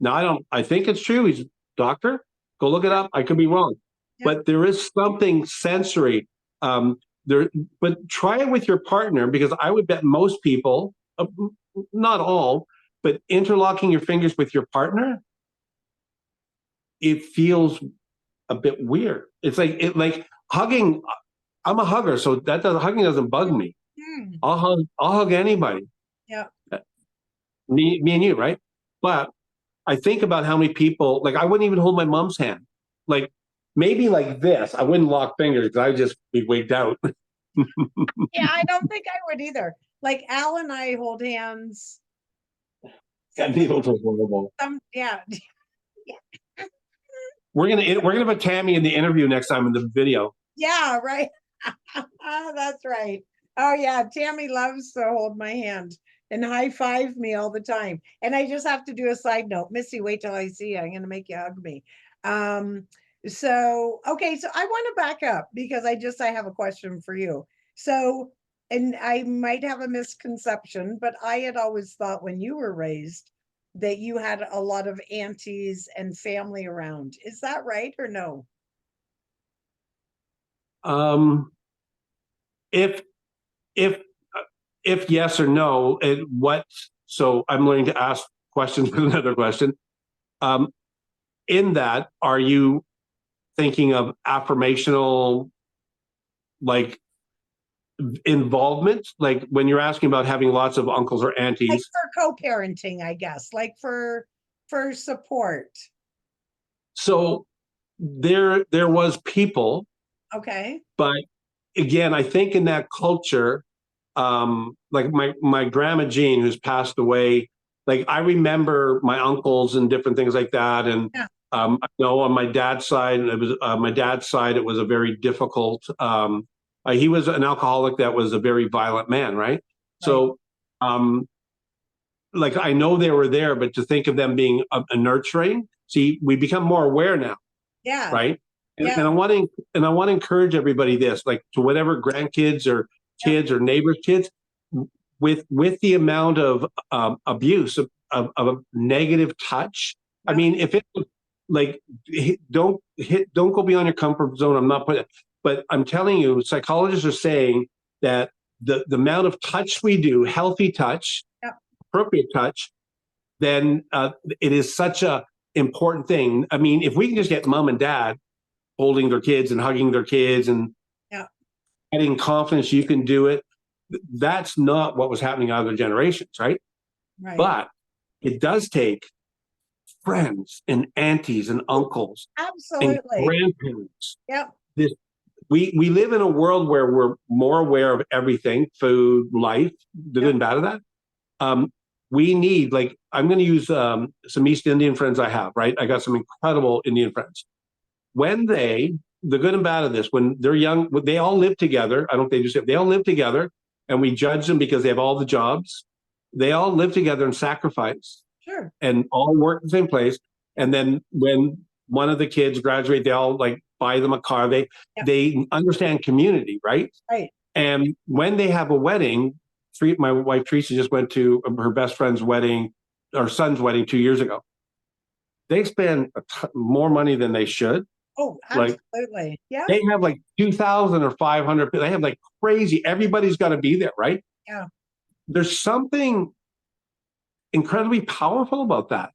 Now I think it's true. He's a doctor. Go look it up. I could be wrong. Yep. But there is something sensory there. But try it with your partner because I would bet most people, not all, but interlocking your fingers with your partner, it feels a bit weird. It's like hugging. I'm a hugger, so hugging doesn't bug me. I'll hug anybody. Yeah. Me and you, right? But I think about how many people, like I wouldn't even hold my mom's hand. Like maybe like this. I wouldn't lock fingers because I'd just be wigged out. Yeah, I don't think I would either. Like Al and I hold hands. That needles are horrible. Yeah. We're gonna put Tammy in the interview next time in the video. Yeah, right. That's right. Oh yeah, Tammy loves to hold my hand and high five me all the time. And I just have to do a side note. Missy, wait till I see you. I'm gonna make you hug me. So okay, so I want to back up because I have a question for you. So, and I might have a misconception, but I had always thought when you were raised that you had a lot of aunties and family around. Is that right or no? Um, if if if yes or no, what? So I'm learning to ask questions with another question. Um, in that, are you thinking of affirmational, like involvement, like when you're asking about having lots of uncles or Like aunties? for co-parenting, I guess, like for support. So there was people, Okay. but again, I think in that culture, like my grandma Jean, who's passed away, like I remember my uncles and different things like that. And Yeah. I know on my dad's side, it was it was a very difficult. He was an alcoholic that was a very violent man, right? Right. So, um, like I know they were there, but to think of them being a nurturing, see, we become more aware now, Yeah. right? Yeah. And I want to encourage everybody this, like to whatever grandkids or Yeah. kids or neighbors' kids, with the amount of abuse of negative touch. I Yeah. mean, if it like don't go beyond your comfort zone. I'm not putting, but I'm telling you, psychologists are saying that the amount of touch we do, healthy touch, Yeah. appropriate touch, then it is such a important thing. I mean, if we can just get mom and dad holding their kids and hugging their kids and Yeah. getting confidence you can do it, that's not what was happening in other generations, right? Right. But it does take friends and aunties and uncles and Absolutely. grandparents. Yep. This we live in a world where we're more aware of everything, food, life, the good Yep. and bad of that. Um, we need, like, I'm going to use some East Indian friends I have, right? I got some incredible Indian friends. When the good and bad of this, when they're young, they all live together. I don't think they just they all live together, and we judge them because they have all the jobs. They all live together and sacrifice Sure. and all work in the same place. And then when one of the kids graduate, they all like buy them a car. Yep. They understand community, right? Right. And when they have a wedding, my wife Teresa just went to her best friend's wedding, our son's wedding 2 years ago. They spend more money than they should. Oh, Like absolutely. Yeah. they have like 2,000 or 500. They have like crazy. Everybody's got to be there, right? Yeah. There's something incredibly powerful about that.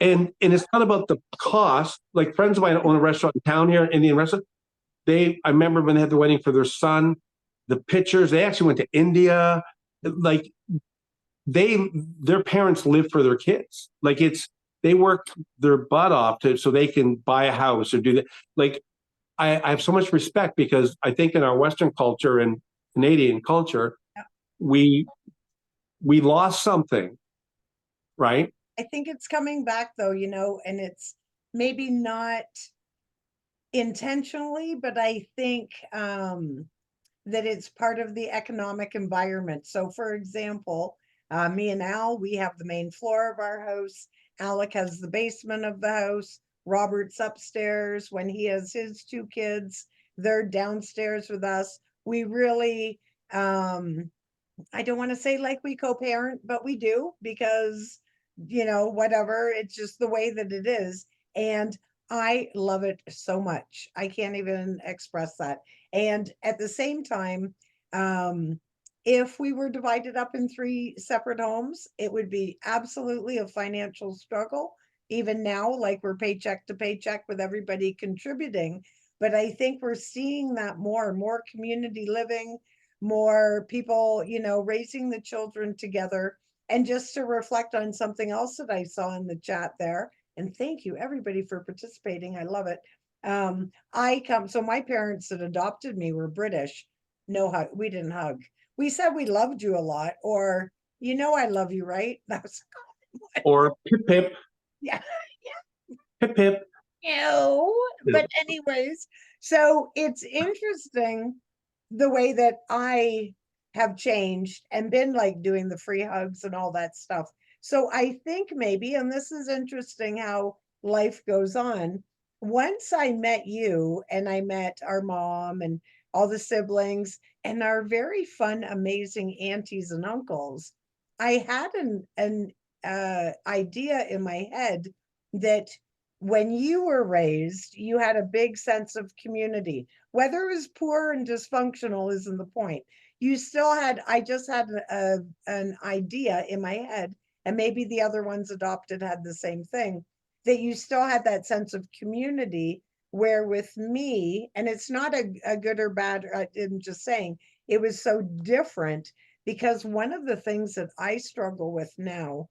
And it's not about the cost. Like friends of mine own a restaurant in town here, Indian restaurant. I remember when they had the wedding for their son, the pictures, they actually went to India. Like their parents live for their kids. Like they work their butt off so they can buy a house or do that. Like I have so much respect because I think in our Western culture and Canadian culture, Yeah. we lost something, right? I think it's coming back though, and it's maybe not intentionally, but I think that it's part of the economic environment. So, for example, me and Al, we have the main floor of our house. Alec has the basement of the house. Robert's upstairs. When he has his two kids, they're downstairs with us. We really, I don't want to say like we co-parent, but we do because, whatever, it's just the way that it is. And I love it so much. I can't even express that. And at the same time, if we were divided up in three separate homes, it would be absolutely a financial struggle. Even now, like we're paycheck to paycheck with everybody contributing. But I think we're seeing that more community living, more people, raising the children together. And just to reflect on something else that I saw in the chat there, and thank you everybody for participating. I love it. So my parents that adopted me were British. No hug. We didn't hug. We said we loved you a lot, or I love you, right? That was Or pip pip yeah. pip pip. No, but anyways, so it's interesting the way that I have changed and been like doing the free hugs and all that stuff. So I think maybe, and this is interesting how life goes on. Once I met you and I met our mom and all the siblings and our very fun, amazing aunties and uncles, I had an idea in my head that when you were raised, you had a big sense of community. Whether it was poor and dysfunctional isn't the point. You still had, I just had an idea in my head, and maybe the other ones adopted had the same thing, that you still had that sense of community. Where with me, and it's not a good or bad, I'm just saying, it was so different because one of the things that I struggle with now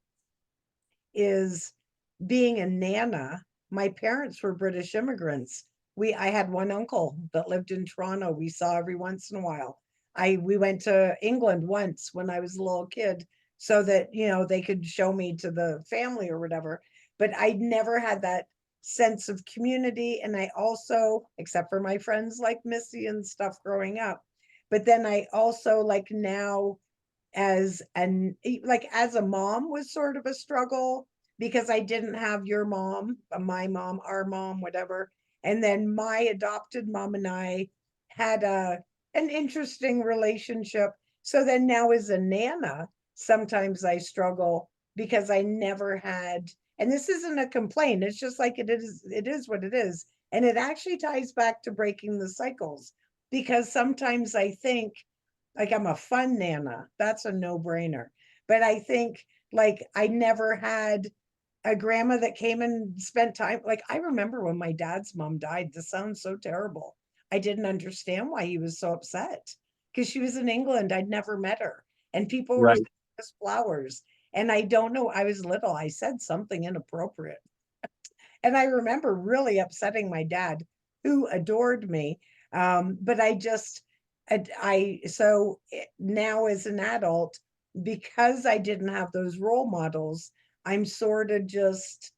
is being a nana. My parents were British immigrants. I had one uncle that lived in Toronto. We saw every once in a while. We went to England once when I was a little kid so that, they could show me to the family or whatever. But I never had that sense of community. And I also, except for my friends like Missy and stuff growing up, but then I also like now as as a mom was sort of a struggle because I didn't have your mom, my mom, our mom, whatever. And then my adopted mom and I had an interesting relationship. So then now as a nana, sometimes I struggle because I never had, and this isn't a complaint, it's just like it is what it is. And it actually ties back to breaking the cycles because sometimes I think like I'm a fun nana. That's a no-brainer. But I think like I never had a grandma that came and spent time. Like I remember when my dad's mom died. This sounds so terrible. I didn't understand why he was so upset because she was in England. I'd never met her. And people were Right. sending us flowers. And I don't know, I was little. I said something inappropriate. And I remember really upsetting my dad, who adored me. But I just, now as an adult, because I didn't have those role models, I'm sort of just,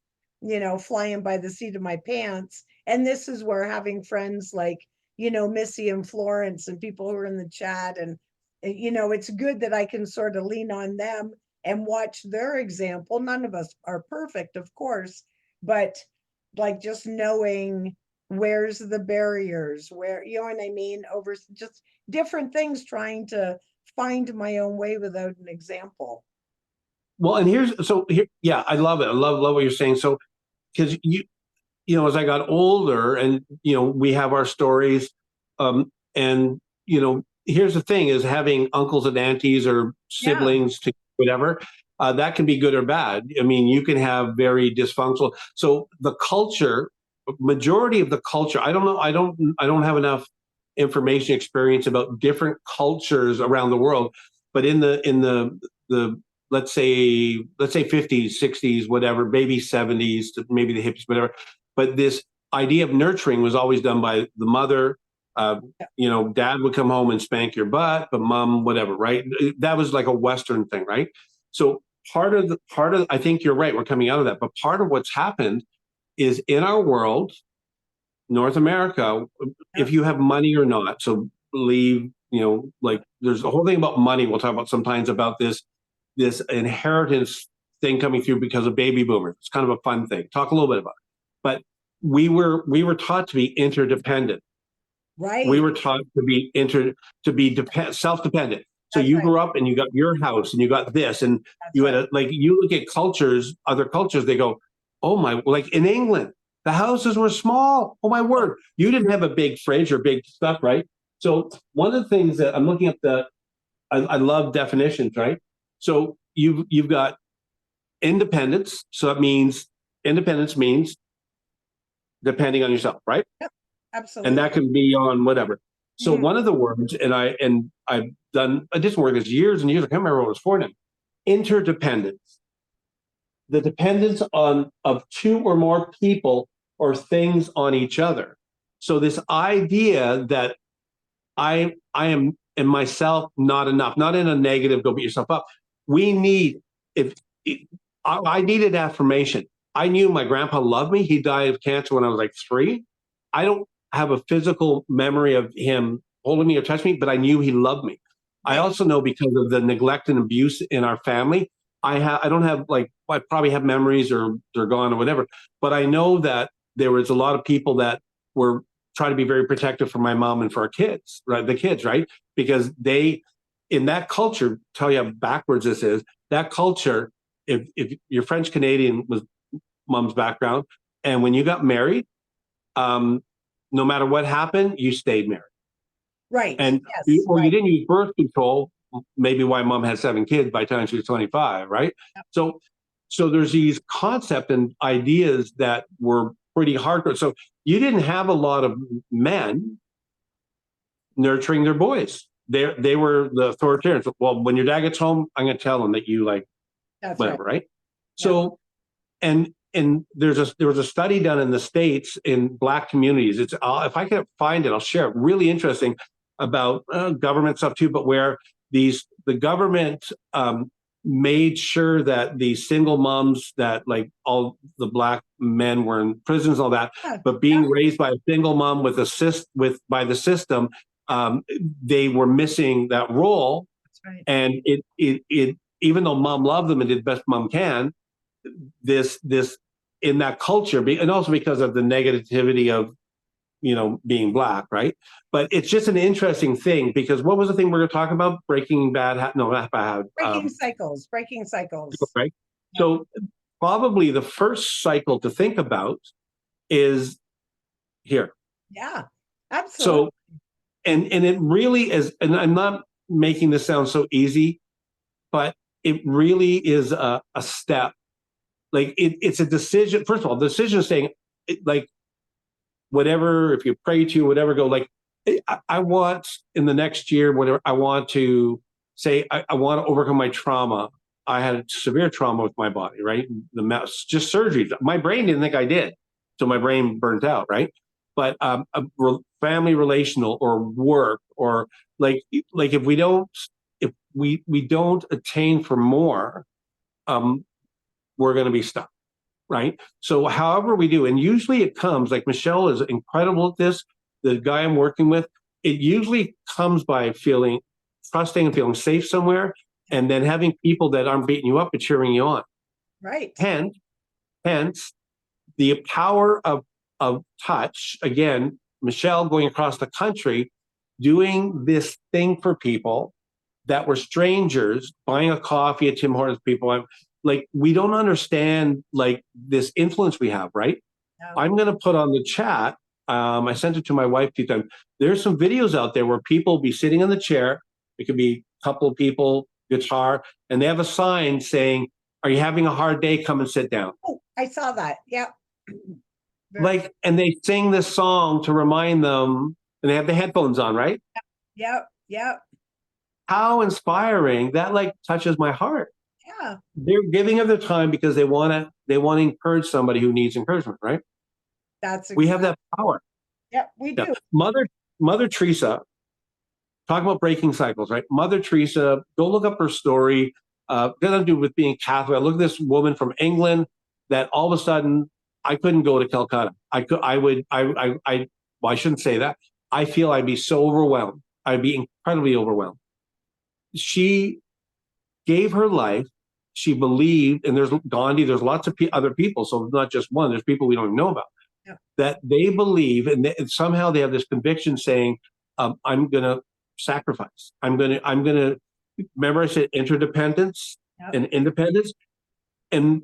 flying by the seat of my pants. And this is where having friends like, Missy and Florence and people who are in the chat, and, it's good that I can sort of lean on them and watch their example. None of us are perfect, of course, but like just knowing where's the barriers, where, you know what I mean, over just different things, trying to find my own way without an example. Well, and here, yeah, I love it. I love what you're saying. So, because as I got older, and we have our stories, and here's the thing: is having uncles and aunties or Yeah, siblings to whatever, that can be good or bad. I mean, you can have very dysfunctional. So the culture, majority of the culture, I don't know. I don't have enough information, experience about different cultures around the world, but in the let's say 50s, 60s, whatever, maybe 70s, maybe the hippies, whatever. But this idea of nurturing was always done by the mother. Dad would come home and spank your butt, but mom, whatever, right? That was like a Western thing, right? So part of I think you're right. We're coming out of that, but part of what's happened is in our world, North America, if you have money or not. So believe, like there's a whole thing about money. We'll talk about sometimes about this inheritance thing coming through because of baby boomers. It's kind of a fun thing. Talk a little bit about it. But we were taught to be interdependent. We right. were taught self-dependent. So That's you right. grew up and you got your house and you got this, and That's you had right. you look at cultures, other cultures, they go, oh my, like in England, the houses were small. Oh my word. You didn't have a big fridge or big stuff, right? So one of the things that I'm looking at I love definitions, right? So you've got independence. So that means independence means depending on yourself, right? Yep, And absolutely. that can be on whatever. So Mhm. one of the words, and I've done a different word this years and years. I can't remember what it was for now. Interdependence, the dependence on of two or more people or things on each other. So this idea that I am in myself not enough, not in a negative, go beat yourself up. We need if I needed affirmation. I knew my grandpa loved me. He died of cancer when I was like 3. I don't have a physical memory of him holding me or touching me, but I knew he loved me. I Right. also know because of the neglect and abuse in our family, I don't have like I probably have memories or they're gone or whatever, but I know that there was a lot of people that were trying to be very protective for my mom and for our kids, right? The kids, right? Because they in that culture, tell you how backwards this is, that culture if you're French Canadian with mom's background, and when you got married, no matter what happened, you stayed married. Right. And Yes. you Right. didn't use birth control, maybe why mom had 7 kids by the time she was 25, right? Yep. So there's these concepts and ideas that were pretty hardcore. So you didn't have a lot of men nurturing their boys. They were the authoritarians. Well, when your dad gets home, I'm going to tell him that you like That's whatever, right? Yeah. So and there was a study done in the States in Black communities. It's if I can find it, I'll share it. Really interesting about government stuff too, but where the government made sure that the single moms that like all the Black men were in prisons, all that, Yeah. but being raised by a single mom with by the system, they were missing that role. That's right. And it even though mom loved them and did the best mom can, this in that culture, and also because of the negativity of being Black, right? But it's just an interesting thing, because what was the thing we were talking about? Breaking Bad, no, not Bad. Breaking cycles. Right. Yeah. So probably the first cycle to think about is here. Yeah, absolutely. So and it really is, and I'm not making this sound so easy, but it really is a step. Like it's a decision. First of all, the decision is saying, like, whatever, if you pray to whatever, go like, I want in the next year, whatever, I want to say, I want to overcome my trauma. I had severe trauma with my body, right? The mess, just surgeries. My brain didn't think I did, so my brain burnt out, right? But family, relational, or work, or like if we don't attain for more, we're going to be stuck, right? So however we do, and usually it comes, like Michele is incredible at this, the guy I'm working with, it usually comes by trusting and feeling safe somewhere, and then having people that aren't beating you up but cheering you on. Right. Hence the power of touch. Again, Michele going across the country, doing this thing for people that were strangers, buying a coffee at Tim Hortons. People, like, we don't understand like this influence we have, right? No. I'm going to put on the chat. I sent it to my wife 2 times. There's some videos out there where people be sitting in the chair. It could be a couple of people, guitar, and they have a sign saying, "Are you having a hard day? Come and sit down." Oh, I saw that. Yeah. Like, and they sing this song to remind them, and they have the headphones on, right? Yep. Yep. How inspiring. That like touches my heart. Yeah. They're giving of their time because they want to encourage somebody who needs encouragement, right? We have that power. Yep, we do. Mother Teresa, talk about breaking cycles, right? Mother Teresa, go look up her story. Got to do with being Catholic. I look at this woman from England that all of a sudden I couldn't go to Calcutta. Well, I shouldn't say that. I feel I'd be so overwhelmed. I'd be incredibly overwhelmed. She gave her life. She believed, and there's Gandhi, there's lots of other people, so it's not just one, there's people we don't even know about, that they believe, and somehow they have this conviction saying, I'm going to sacrifice. I'm going to, remember I said interdependence and independence, and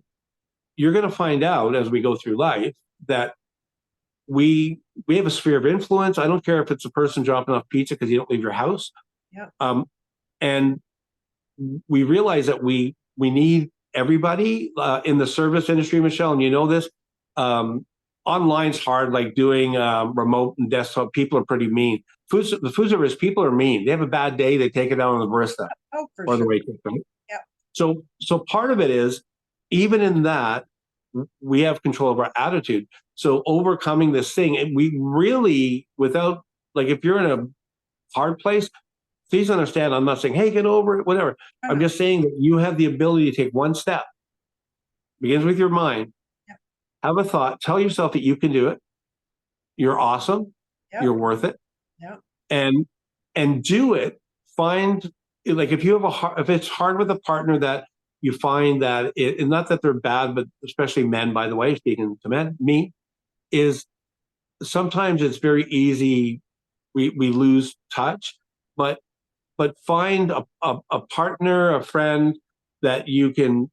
you're going to find out as we go through life that we have a sphere of influence. I don't care if it's a person dropping off pizza because you don't leave your house. And we realize that we need everybody in the service industry, Michele, and you know this. Online's hard, like doing remote and desktop. People are pretty mean. The food service people are mean. They have a bad day, they take it out on the barista or the waitress, right? So part of it is, even in that, we have control of our attitude. So overcoming this thing, and we really, without, like, if you're in a hard place, please understand, I'm not saying, hey, get over it, whatever. I'm just saying that you have the ability to take one step. Begins with your mind. Have a thought. Tell yourself that you can do it. You're awesome. You're worth it. And do it. Find, like, if it's hard with a partner that you find that and not that they're bad, but especially men, by the way, speaking to men, me, is sometimes it's very easy. We lose touch, but find a partner, a friend that you can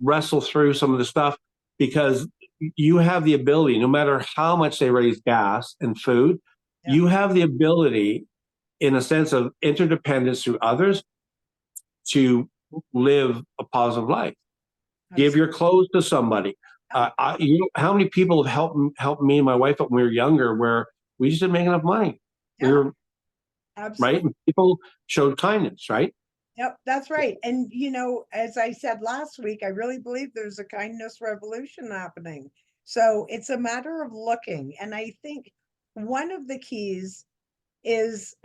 wrestle through some of the stuff because you have the ability, no matter how much they raise gas and food, Yeah. you have the ability, in a sense of interdependence through others, to live a positive life. Give your clothes to somebody. How many people have helped me and my wife when we were younger, where we just didn't make enough money. We Yeah, were absolutely. right, and people showed kindness, right? Yep, that's right. And as I said last week, I really believe there's a kindness revolution happening. So it's a matter of looking. And I think one of the keys is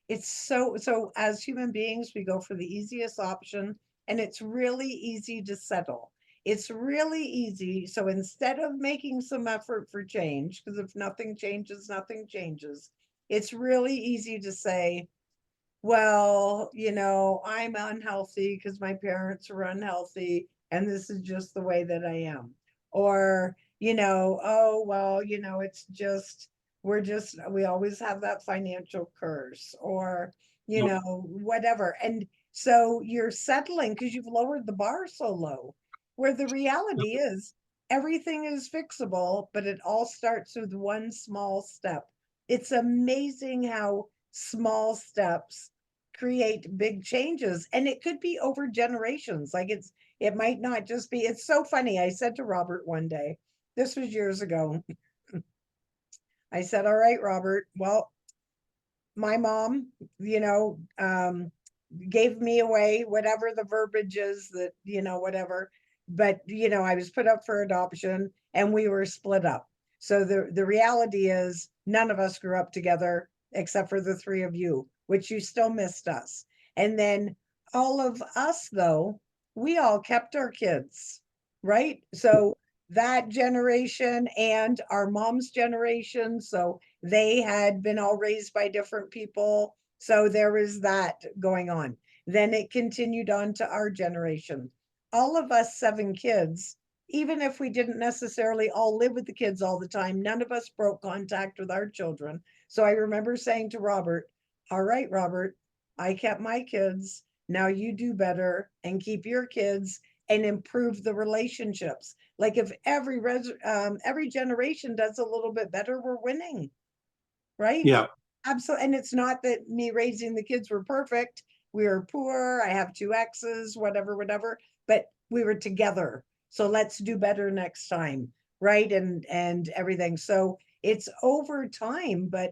it's so as human beings, we go for the easiest option, and it's really easy to settle. It's really easy. So instead of making some effort for change, because if nothing changes, nothing changes, it's really easy to say, well, I'm unhealthy because my parents were unhealthy, and this is just the way that I am. Or, oh, well, it's just, we always have that financial curse, or, Yep. whatever. And so you're settling because you've lowered the bar so low, where the reality is everything is fixable, but it all starts with one small step. It's amazing how small steps create big changes, and it could be over generations. Like it might not just be. It's so funny. I said to Robert one day, this was years ago, I said, all right, Robert, well, my mom, gave me away, whatever the verbiage is, that whatever, but I was put up for adoption and we were split up. So the reality is none of us grew up together except for the three of you, which you still missed us. And then all of us, though, we all kept our kids, right? So that generation and our mom's generation, so they had been all raised by different people, so there was that going on. Then it continued on to our generation. All of us 7 kids, even if we didn't necessarily all live with the kids all the time, none of us broke contact with our children. So I remember saying to Robert, all right, Robert, I kept my kids. Now you do better and keep your kids and improve the relationships. Like if every generation does a little bit better, we're winning, right? Yeah. Absolutely. And it's not that me raising the kids were perfect. We were poor. I have 2 exes, whatever, whatever, but we were together. So let's do better next time, right? And everything. So it's over time, but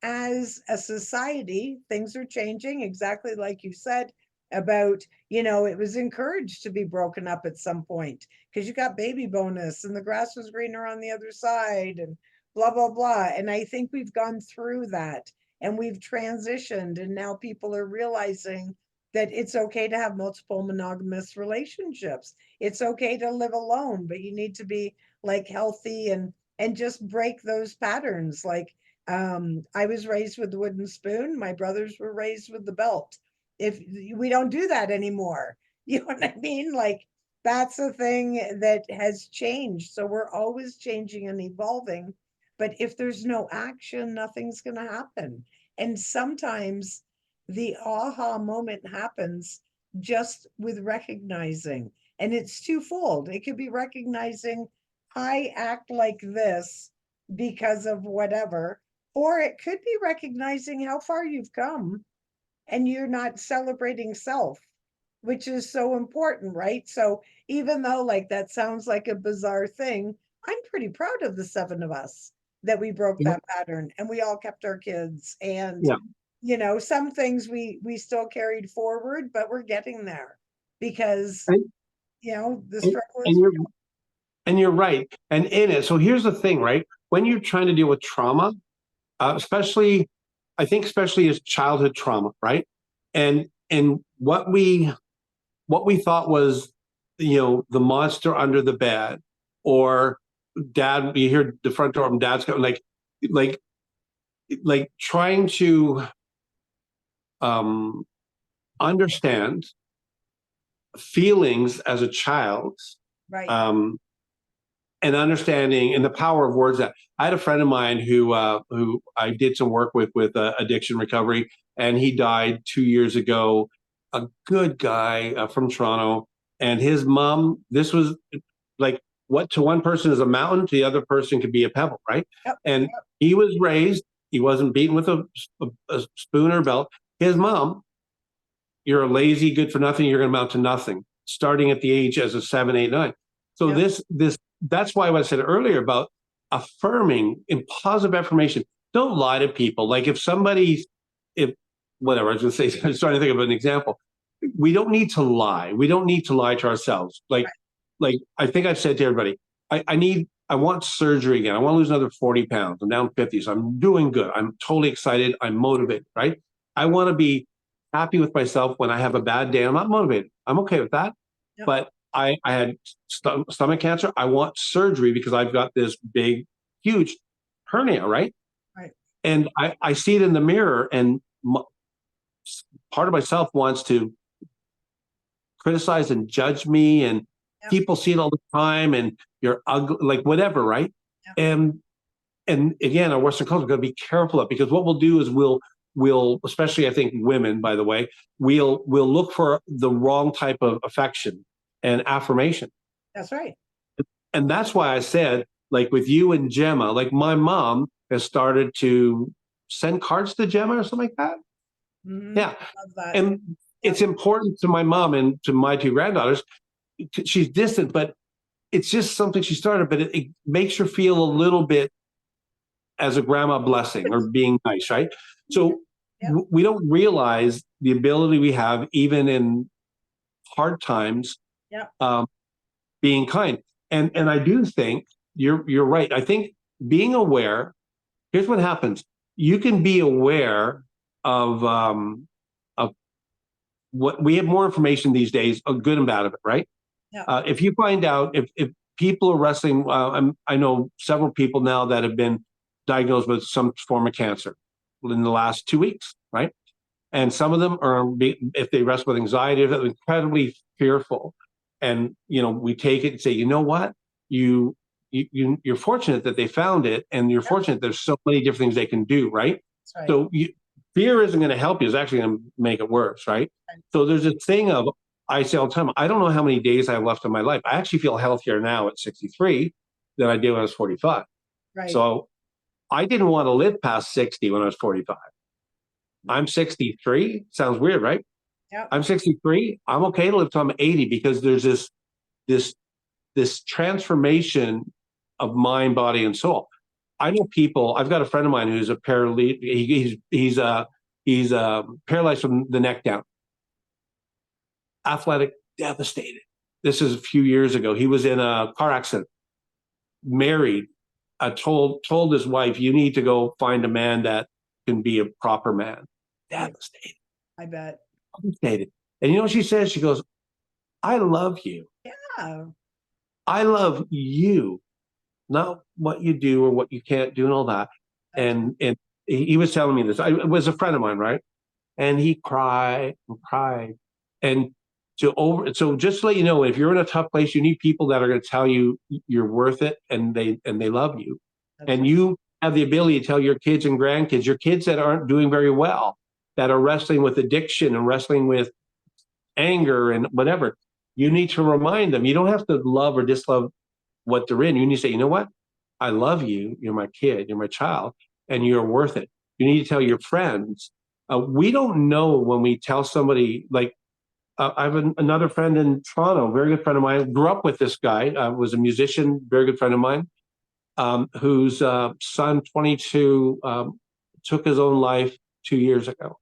as a society, things are changing, exactly like you said about, it was encouraged to be broken up at some point because you got baby bonus and the grass was greener on the other side and blah, blah, blah. And I think we've gone through that and we've transitioned. And now people are realizing that it's okay to have multiple monogamous relationships. It's okay to live alone, but you need to be like healthy and just break those patterns. Like I was raised with the wooden spoon. My brothers were raised with the belt. If we don't do that anymore, you know what I mean? Like that's a thing that has changed. So we're always changing and evolving. But if there's no action, nothing's going to happen. And sometimes the aha moment happens just with recognizing. And it's twofold. It could be recognizing I act like this because of whatever, or it could be recognizing how far you've come and you're not celebrating self, which is so important, right? So even though like that sounds like a bizarre thing, I'm pretty proud of the 7 of us that we broke Yeah. that pattern and we all kept our kids. And Yeah. some things we still carried forward, but we're getting there because And, the and, struggle and is you're real. and you're right. And in it, so here's the thing, right? When you're trying to deal with trauma, especially, I think especially as childhood trauma, right? And what we thought was, the monster under the bed, or dad, you hear the front door and dad's going like trying to um understand feelings as a child, Right. um and understanding and the power of words. That I had a friend of mine who I did some work with addiction recovery, and he died 2 years ago. A good guy from Toronto, And his mom, this was like what to one person is a mountain, to the other person could be a pebble, right? Yep. And he was raised, he wasn't beaten with a spoon or belt. His mom, you're a lazy, good for nothing, you're going to amount to nothing, starting at the age as a 7, 8, 9. So Yep. that's why what I said earlier about affirming in positive affirmation. Don't lie to people. Like if whatever, I was going to say, I was trying to think of an example. We don't need to lie. We don't need to lie to ourselves. Like I think I've said to everybody, I want surgery again. I want to lose another 40 pounds. I'm down 50. So I'm doing good. I'm totally excited. I'm motivated, right? I want to be happy with myself when I have a bad day. I'm not motivated. I'm okay with that. Yep. But I had stomach cancer. I want surgery because I've got this big, huge hernia, right? Right. And I see it in the mirror, and part of myself wants to criticize and judge me, and Yep. people see it all the time, and you're ugly, like whatever, right? Yep. And again, our Western culture, we've got to be careful of, because what we'll do is we'll, especially I think women, by the way, we'll look for the wrong type of affection and affirmation. That's right. And that's why I said, like with you and Gemma, like my mom has started to send cards to Gemma or something like that. Mhm. Yeah. Love that. And it's important to my mom and to my two granddaughters. She's distant, but it's just something she started, but it makes her feel a little bit as a grandma blessing or being nice, right? So Yep. we don't realize the ability we have, even in hard times, Yep. being kind. And I do think you're right. I think being aware, here's what happens. You can be aware of what we have more information these days, good and bad of it, right? Yeah. If you find out if people are wrestling, I know several people now that have been diagnosed with some form of cancer in the last 2 weeks, right? And some of them are, if they wrestle with anxiety, they're incredibly fearful. And we take it and say, you know what, you're fortunate that they found it, and you're fortunate there's so many different things they can do, right? That's right. So fear isn't going to help you; it's actually going to make it worse, right? So there's a thing of, I say all the time, I don't know how many days I have left in my life. I actually feel healthier now at 63 than I did when I was 45. Right. So I didn't want to live past 60 when I was 45. I'm 63. Sounds weird, right? Yeah. I'm 63. I'm okay to live till I'm 80, because there's this transformation of mind, body, and soul. I know people. I've got a friend of mine who's a paralegal. He's paralyzed from the neck down. Athletic, devastated. This is a few years ago. He was in a car accident. Married. Told his wife, "You need to go find a man that can be a proper man." Devastated. I bet. Devastated. And you know what she says? She goes, "I love you. Yeah. I love you, not what you do or what you can't do and all that." And he was telling me this. It was a friend of mine, right? And he cried and cried. And so just to let you know, if you're in a tough place, you need people that are going to tell you you're worth it, and they love you. And you have the ability to tell your kids and grandkids, your kids that aren't doing very well, that are wrestling with addiction and wrestling with anger and whatever, you need to remind them. You don't have to love or dislove what they're in. You need to say, you know what? I love you. You're my kid. You're my child, and you're worth it. You need to tell your friends. We don't know when we tell somebody, like, I have another friend in Toronto, very good friend of mine, grew up with this guy, was a musician, very good friend of mine, whose son, 22, took his own life 2 years ago.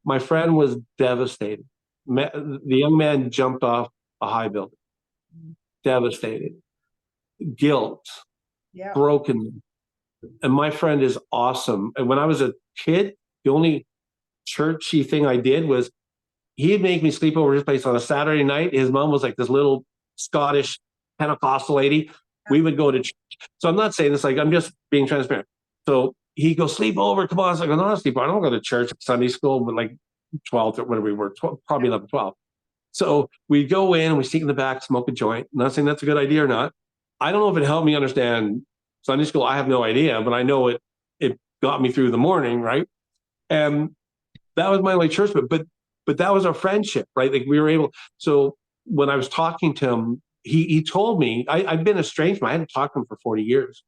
My friend was devastated. The young man jumped off a high building, devastated, guilt, Yeah. broken. And my friend is awesome. And when I was a kid, the only churchy thing I did was he'd make me sleep over his place on a Saturday night. His mom was like this little Scottish Pentecostal lady. We would go to church. So I'm not saying this, like, I'm just being transparent. So he'd go, sleep over. Come on. I was like, I'm not sleep. I don't go to church, Sunday school, but like 12 or whatever we were, 12, probably 11, 12. So we'd go in and we sneak in the back, smoke a joint. I'm not saying that's a good idea or not. I don't know if it helped me understand Sunday school. I have no idea, but I know it got me through the morning, right? And that was my only church, but that was our friendship, right? Like we were able. So when I was talking to him, he told me, I've been estranged from him. I hadn't talked to him for 40 years.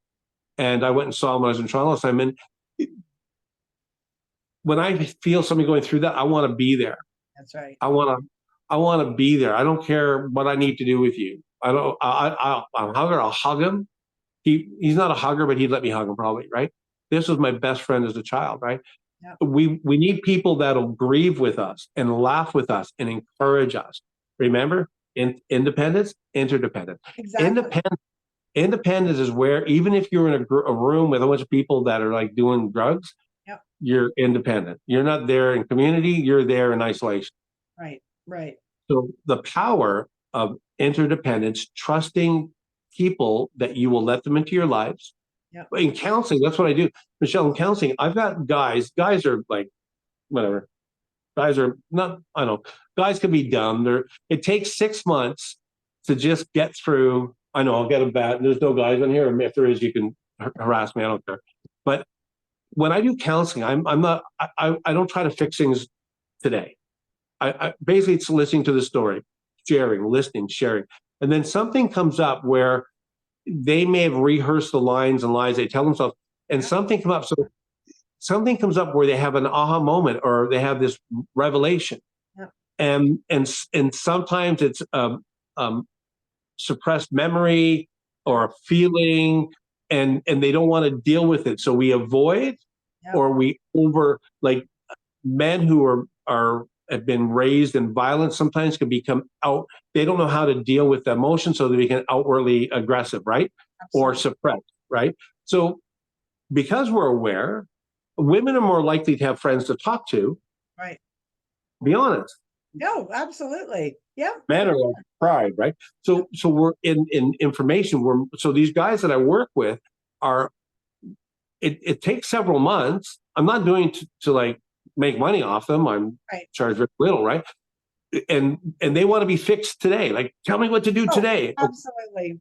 And I went and saw him when I was in Toronto last time. And when I feel somebody going through that, I want to be there. That's right. I want to be there. I don't care what I need to do with you. I'll hug her. I'll hug him. He's not a hugger, but he'd let me hug him probably, right? This was my best friend as a child, right? Yep. We need people that'll grieve with us and laugh with us and encourage us. Remember, independence, interdependence. Exactly. Independence is where, even if you're in a room with a bunch of people that are like doing drugs, Yep. you're independent. You're not there in community, you're there in isolation. Right. Right. So the power of interdependence, trusting people that you will let them into your lives. Yep. In counseling, that's what I do. Michelle, in counseling, I've got guys are like, whatever. Guys are not, I don't know, guys can be dumb. It takes 6 months to just get through. I know I'll get a bat. There's no guys on here. If there is, you can harass me. I don't care. But when I do counseling, I'm not, I don't try to fix things today. I basically, it's listening to the story, sharing, listening, sharing. And then something comes up where they may have rehearsed the lines and lies they tell themselves, and something comes up. So something comes up where they have an aha moment or they have this revelation. Yep. And sometimes it's suppressed memory or a feeling, and they don't want to deal with it. So we avoid, Yep. or we over, like men who have been raised in violence sometimes can become out. They don't know how to deal with the emotion, so they become outwardly aggressive, right? Absolutely. Or suppressed, right? So because we're aware, women are more likely to have friends to talk to. Right. Be honest. No, absolutely. Yeah. Men are like pride, right? So we're in information. So these guys that I work with are. It takes several months. I'm not doing to like make money off them. I'm Right. charged very little, right? And they want to be fixed today. Like, tell me what to do today. Absolutely.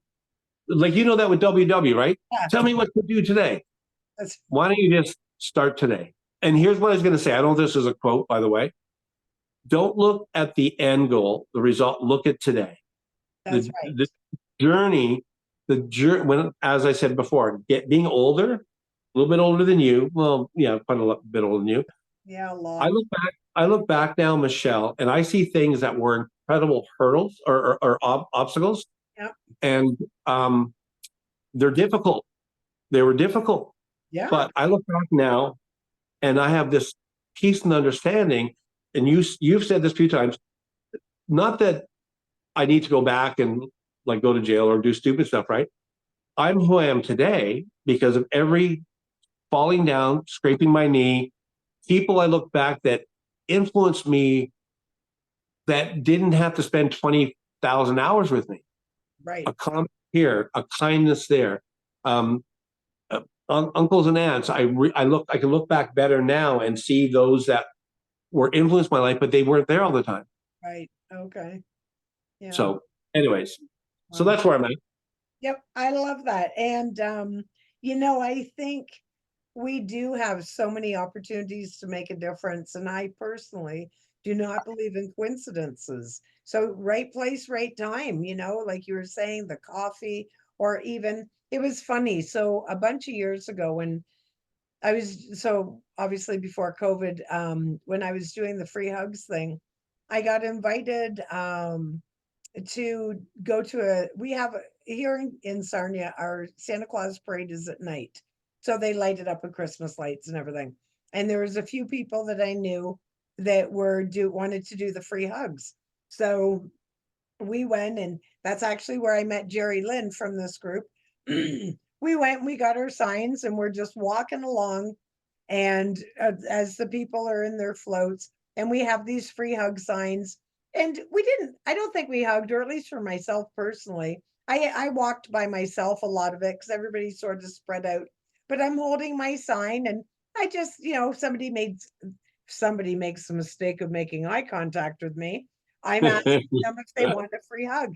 Like, you know that with WW, right? Yeah. Tell me what to do today. That's Why don't you just start today? And here's what I was going to say. I don't know if this is a quote, by the way. Don't look at the end goal, the result. Look at today. right. The journey, when, as I said before, being older, a little bit older than you. Well, yeah, quite a bit older than you. Yeah, a lot. I look back now, Michelle, and I see things that were incredible hurdles or obstacles. Yeah. And they're difficult. They were difficult. Yeah. But I look back now, and I have this peace and understanding. And you've said this a few times. Not that I need to go back and like go to jail or do stupid stuff, right? I'm who I am today because of every falling down, scraping my knee, people I look back that influenced me that didn't have to spend 20,000 hours with me. Right. A comment here, a kindness there. Uncles and aunts, I can look back better now and see those that were influenced my life, but they weren't there all the time. Right. Okay. Yeah. So anyways, so Wow. that's where I'm at. Yep. I love that. And, I think we do have so many opportunities to make a difference. And I personally do not believe in coincidences. So right place, right time, like you were saying, the coffee, or even it was funny. So a bunch of years ago when so obviously before COVID, when I was doing the free hugs thing, I got invited to go to here in Sarnia, our Santa Claus parade is at night. So they light it up with Christmas lights and everything. And there was a few people that I knew that wanted to do the free hugs. So we went, and that's actually where I met Jerry Lynn from this group. We went and we got our signs, and we're just walking along, and as the people are in their floats, and we have these free hug signs, and I don't think we hugged, or at least for myself personally, I walked by myself a lot of it because everybody's sort of spread out, but I'm holding my sign, and I just, somebody makes the mistake of making eye contact with me, I'm asking them if they want a free hug.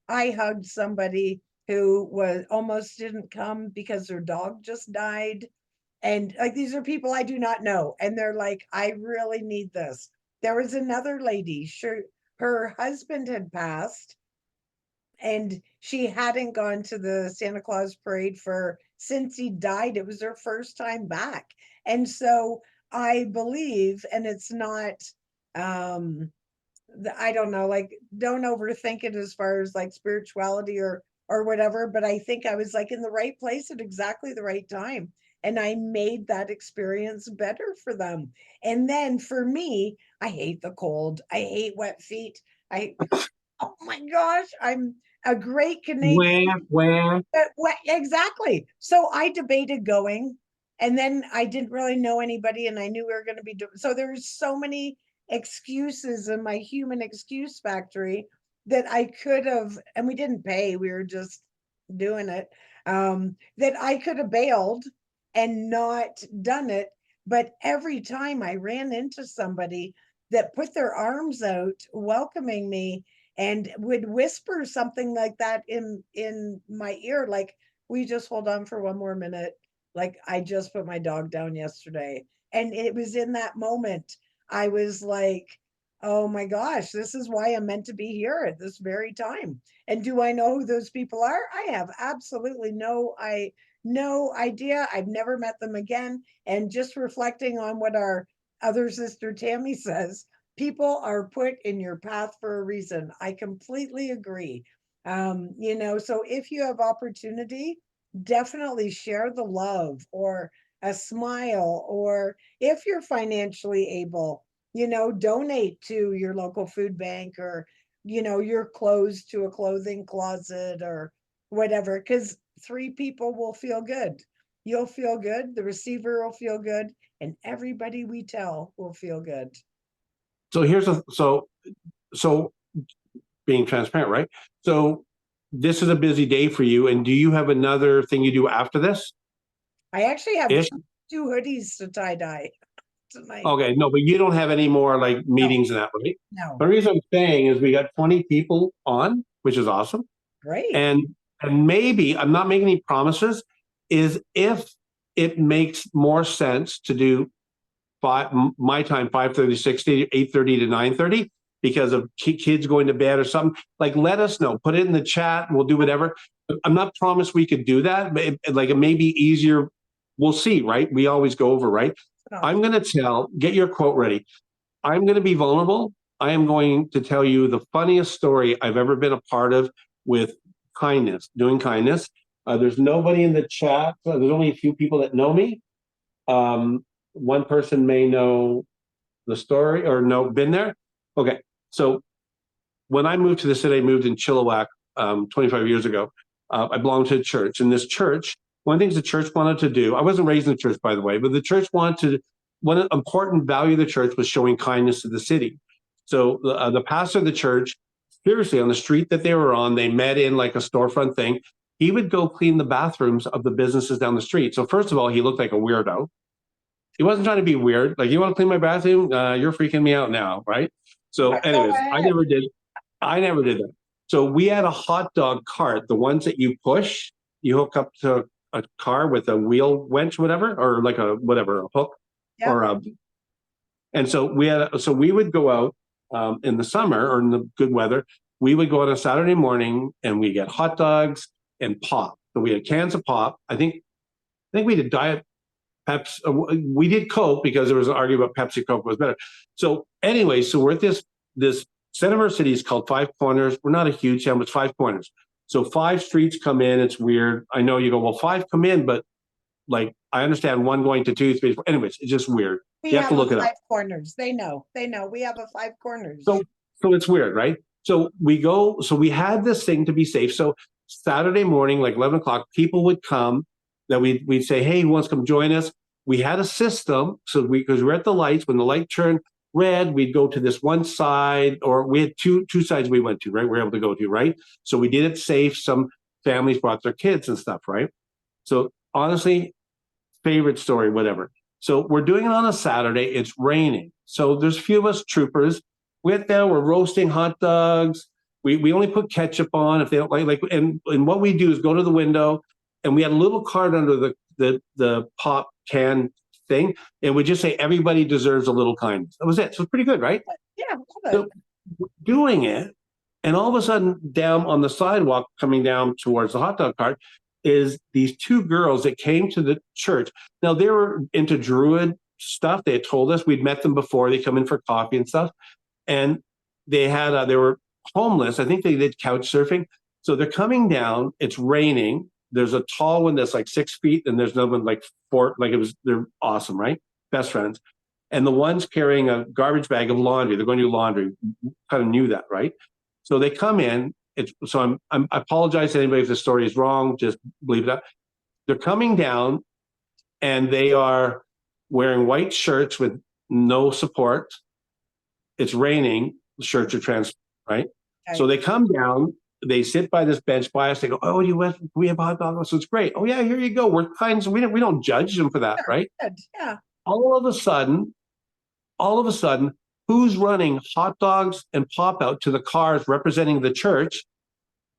I hugged somebody who almost didn't come because their dog just died. And like, these are people I do not know. And they're like, I really need this. There was another lady, her husband had passed and she hadn't gone to the Santa Claus parade for since he died. It was her first time back. And so I believe, and it's not I don't know, like don't overthink it as far as like spirituality or whatever, but I think I was like in the right place at exactly the right time. And I made that experience better for them. And then for me, I hate the cold. I hate wet feet. I Oh my gosh, I'm a great Canadian. Where? Exactly. So I debated going, and then I didn't really know anybody, and I knew we were going to be doing. So there was so many excuses in my human excuse factory that I could have, and we didn't pay. We were just doing it. That I could have bailed and not done it. But every time I ran into somebody that put their arms out welcoming me and would whisper something like that in my ear, like, "We just hold on for one more minute, like I just put my dog down yesterday." And it was in that moment I was like, oh my gosh, this is why I'm meant to be here at this very time. And do I know who those people are? I have absolutely no idea. I've never met them again. And just reflecting on what our other sister Tammy says, people are put in your path for a reason. I completely agree. So if you have opportunity, definitely share the love or a smile, or if you're financially able, donate to your local food bank, or, your clothes to a clothing closet or whatever, because three people will feel good. You'll feel good, the receiver will feel good, and everybody we tell will feel good. So so being transparent, right? So this is a busy day for you, and do you have another thing you do after this? I actually have Ish? two hoodies to tie dye tonight. Okay, no, but you don't have any more like meetings and that, right? No, The reason I'm saying is we got 20 people on, which is awesome. great. And maybe, I'm not making any promises, is if it makes more sense to do my time, 5:30, 6:30, 8:30 to 9:30, because of kids going to bed or something, like let us know, put it in the chat, we'll do whatever. I'm not promised we could do that, but it may be easier. We'll see, right? We always go over, right? I'm going to get your quote ready. I'm going to be vulnerable. I am going to tell you the funniest story I've ever been a part of with kindness, doing kindness. There's nobody in the chat. There's only a few people that know me. One person may know the story or been there. Okay. So when I moved to the city, I moved in Chilliwack 25 years ago. I belonged to a church. And this church, one of the things the church wanted to do, I wasn't raised in the church, by the way, but the church one important value of the church was showing kindness to the city. So the pastor of the church, seriously, on the street that they were on, they met in like a storefront thing. He would go clean the bathrooms of the businesses down the street. So first of all, he looked like a weirdo. He wasn't trying to be weird. Like, you want to clean my bathroom? You're freaking me out now, right? So anyways, I never did that. So we had a hot dog cart, the ones that you push, you hook up to a car with a wheel winch, whatever, or like a hook, Yeah. or and so we would go out in the summer or in the good weather. We would go on a Saturday morning and we get hot dogs and pop. So we had cans of pop. I think we did Diet Pepsi. We did Coke because there was an argument about Pepsi. Coke was better. So anyway, so we're at this center of our city is called Five Corners. We're not a huge town, but it's Five Corners. So 5 streets come in. It's weird. I know you go, well, 5 come in, but like I understand 1 going to 2, 3, 4. Anyways, it's just weird. You have to look it up. 5 corners. They know. We have a 5 corners. So it's weird, right? So we had this thing to be safe. So Saturday morning, like 11 o'clock, people would come that we'd say, hey, who wants to come join us? We had a system. So because we're at the lights, when the light turned red, we'd go to this one side, or we had two sides we went to, right? We're able to go to, right? So we did it safe. Some families brought their kids and stuff, right? So honestly, favorite story, whatever. So we're doing it on a Saturday. It's raining. So there's a few of us troopers. We're there. We're roasting hot dogs. We only put ketchup on if they don't like. And what we do is go to the window, and we had a little card under the pop can thing, and we just say everybody deserves a little kindness. That was it. So it's pretty good, right? Yeah, love it. So doing it, and all of a sudden, down on the sidewalk, coming down towards the hot dog cart, is these two girls that came to the church. Now they were into Druid stuff. They had told us we'd met them before. They come in for coffee and stuff, and they were homeless. I think they did couch surfing. So they're coming down. It's raining. There's a tall one that's like 6 feet, and there's another one like four. Like it was. They're awesome, right? Best friends. And the one's carrying a garbage bag of laundry. They're going to do laundry. Kind of knew that, right? So they come in. I apologize to anybody if the story is wrong. Just believe that. They're coming down, and they are wearing white shirts with no support. It's raining. The shirts are transparent, right? Okay. So they come down. They sit by this bench by us. They go, "Oh, we have hot dogs. So it's great. Oh yeah, here you go. We're kind. So we don't judge them for that, Sure, right?" good, yeah. All of a sudden, who's running hot dogs and pop out to the cars representing the church?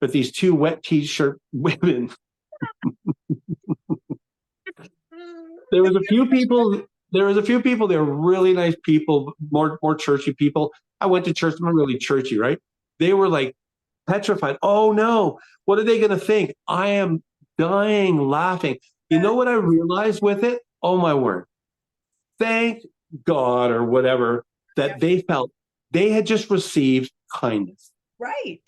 But these two wet t-shirt women. There was a few people. There was a few people. They were really nice people, more churchy people. I went to church. I'm not really churchy, right? They were like petrified. Oh no, what are they going to think? I am dying laughing. You know what I realized with it? Oh my word. Thank God or whatever that they felt they had just received kindness. Right.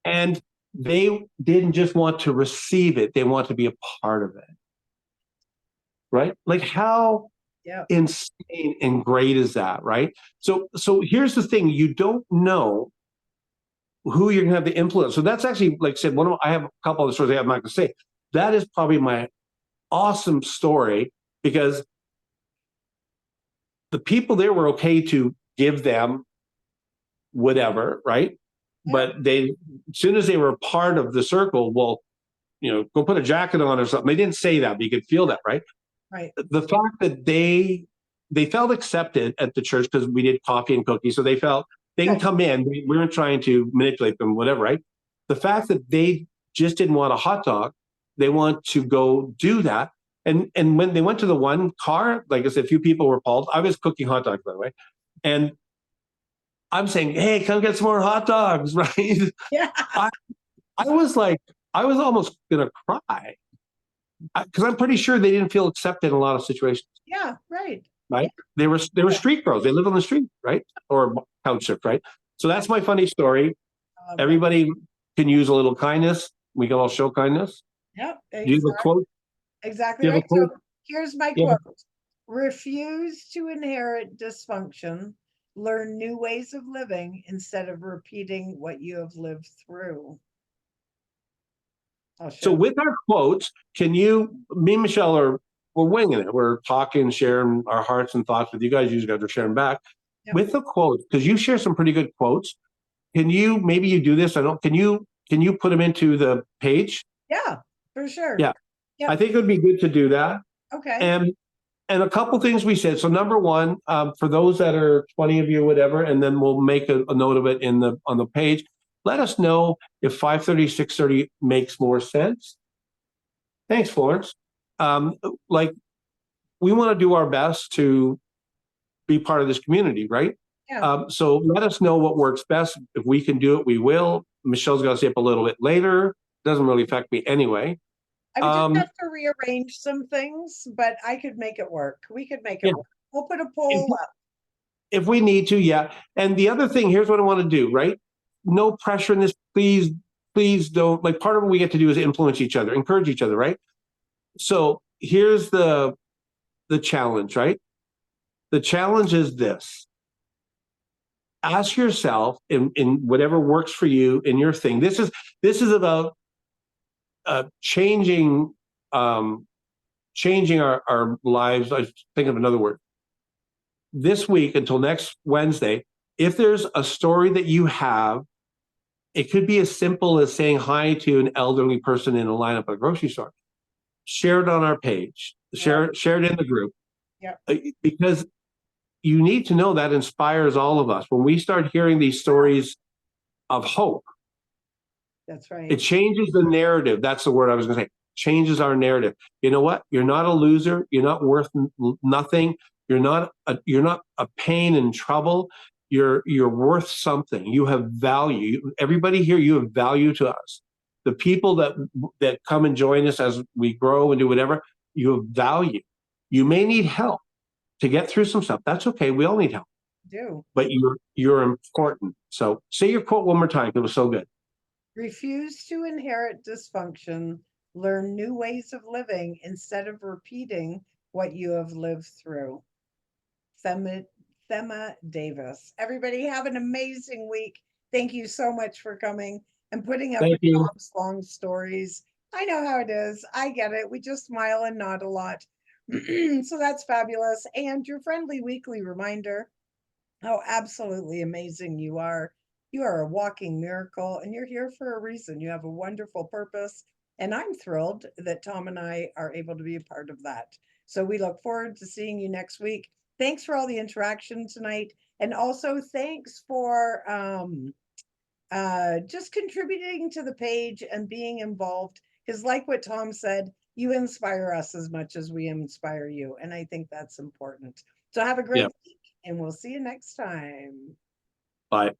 And they didn't just want to receive it, they want to be a part of it. Right? Like how insane and great is that, right? So here's the thing, you don't know who you're gonna have the influence. So that's actually, like I said, I have a couple other stories I'm not gonna say. That is probably my awesome story because the people there were okay to give them whatever, right? Yeah. But as soon as they were part of the circle, well, go put a jacket on or something. They didn't say that, but you could feel that, right? Right. The fact that they felt accepted at the church because we did coffee and cookies, so they felt they can come in. We weren't trying to manipulate them, whatever, right? The fact that they just didn't want a hot dog, they want to go do that. And when they went to the one car, like I said, a few people were appalled. I was cooking hot dogs, by the way. And I'm saying, hey, come get some more hot dogs, right? Yeah. I was almost going to cry because I'm pretty sure they didn't feel accepted in a lot of situations. Yeah, right. Right? They were street girls. They live on the street, right? Or couch shift, right? So that's my funny story. Everybody can use a little kindness. We can all show kindness. Yep. Exactly. Do you have a quote? Exactly right. So here's my quote. Refuse to inherit dysfunction. Learn new ways of living instead of repeating what you have lived through. So with our quotes, me and Michelle we're winging it. We're talking, sharing our hearts and thoughts with you guys. You guys are sharing back with the quotes because you share some pretty good quotes. Maybe you do this? Can you put them into the page? Yeah, for sure. Yeah. I think it would be good to do that. Okay. And a couple things we said. So number one, for those that are 20 of you, whatever, and then we'll make a note of it on the page. Let us know if 5:30, 6:30 makes more sense. Thanks, Florence. We want to do our best to be part of this community, right? Yeah. So let us know what works best. If we can do it, we will. Michelle's going to stay up a little bit later. Doesn't really affect me anyway. I would just have to rearrange some things, but I could make it work. We could make it work. We'll put a poll up. If we need to, yeah. And the other thing, here's what I want to do, right? No pressure in this. Please don't. Like, part of what we get to do is influence each other, encourage each other, right? So here's the challenge, right? The challenge is this. Ask yourself in whatever works for you in your thing. This is about changing our lives. I think of another word. This week until next Wednesday, if there's a story that you have, it could be as simple as saying hi to an elderly person in a lineup at a grocery store. Share it on our page. Share it in the group. Yeah. Because you need to know that inspires all of us. When we start hearing these stories of hope, that's right. It changes the narrative. That's the word I was going to say. Changes our narrative. You know what? You're not a loser. You're not worth nothing. You're not a pain and trouble. You're worth something. You have value. Everybody here, you have value to us. The people that come and join us as we grow and do whatever, you have value. You may need help to get through some stuff. That's okay. We all need help. Do. But you're important. So say your quote one more time. It was so good. Refuse to inherit dysfunction. Learn new ways of living instead of repeating what you have lived through. Thema Davis. Everybody have an amazing week. Thank you so much for coming and putting up Thank with you. Tom's long stories. I know how it is. I get it. We just smile and nod a lot. So that's fabulous. And your friendly weekly reminder how absolutely amazing you are. You are a walking miracle and you're here for a reason. You have a wonderful purpose. And I'm thrilled that Tom and I are able to be a part of that. So we look forward to seeing you next week. Thanks for all the interaction tonight. And also thanks for just contributing to the page and being involved. Because like what Tom said, you inspire us as much as we inspire you. And I think that's important. So have a great Yeah. week and we'll see you next time. Bye.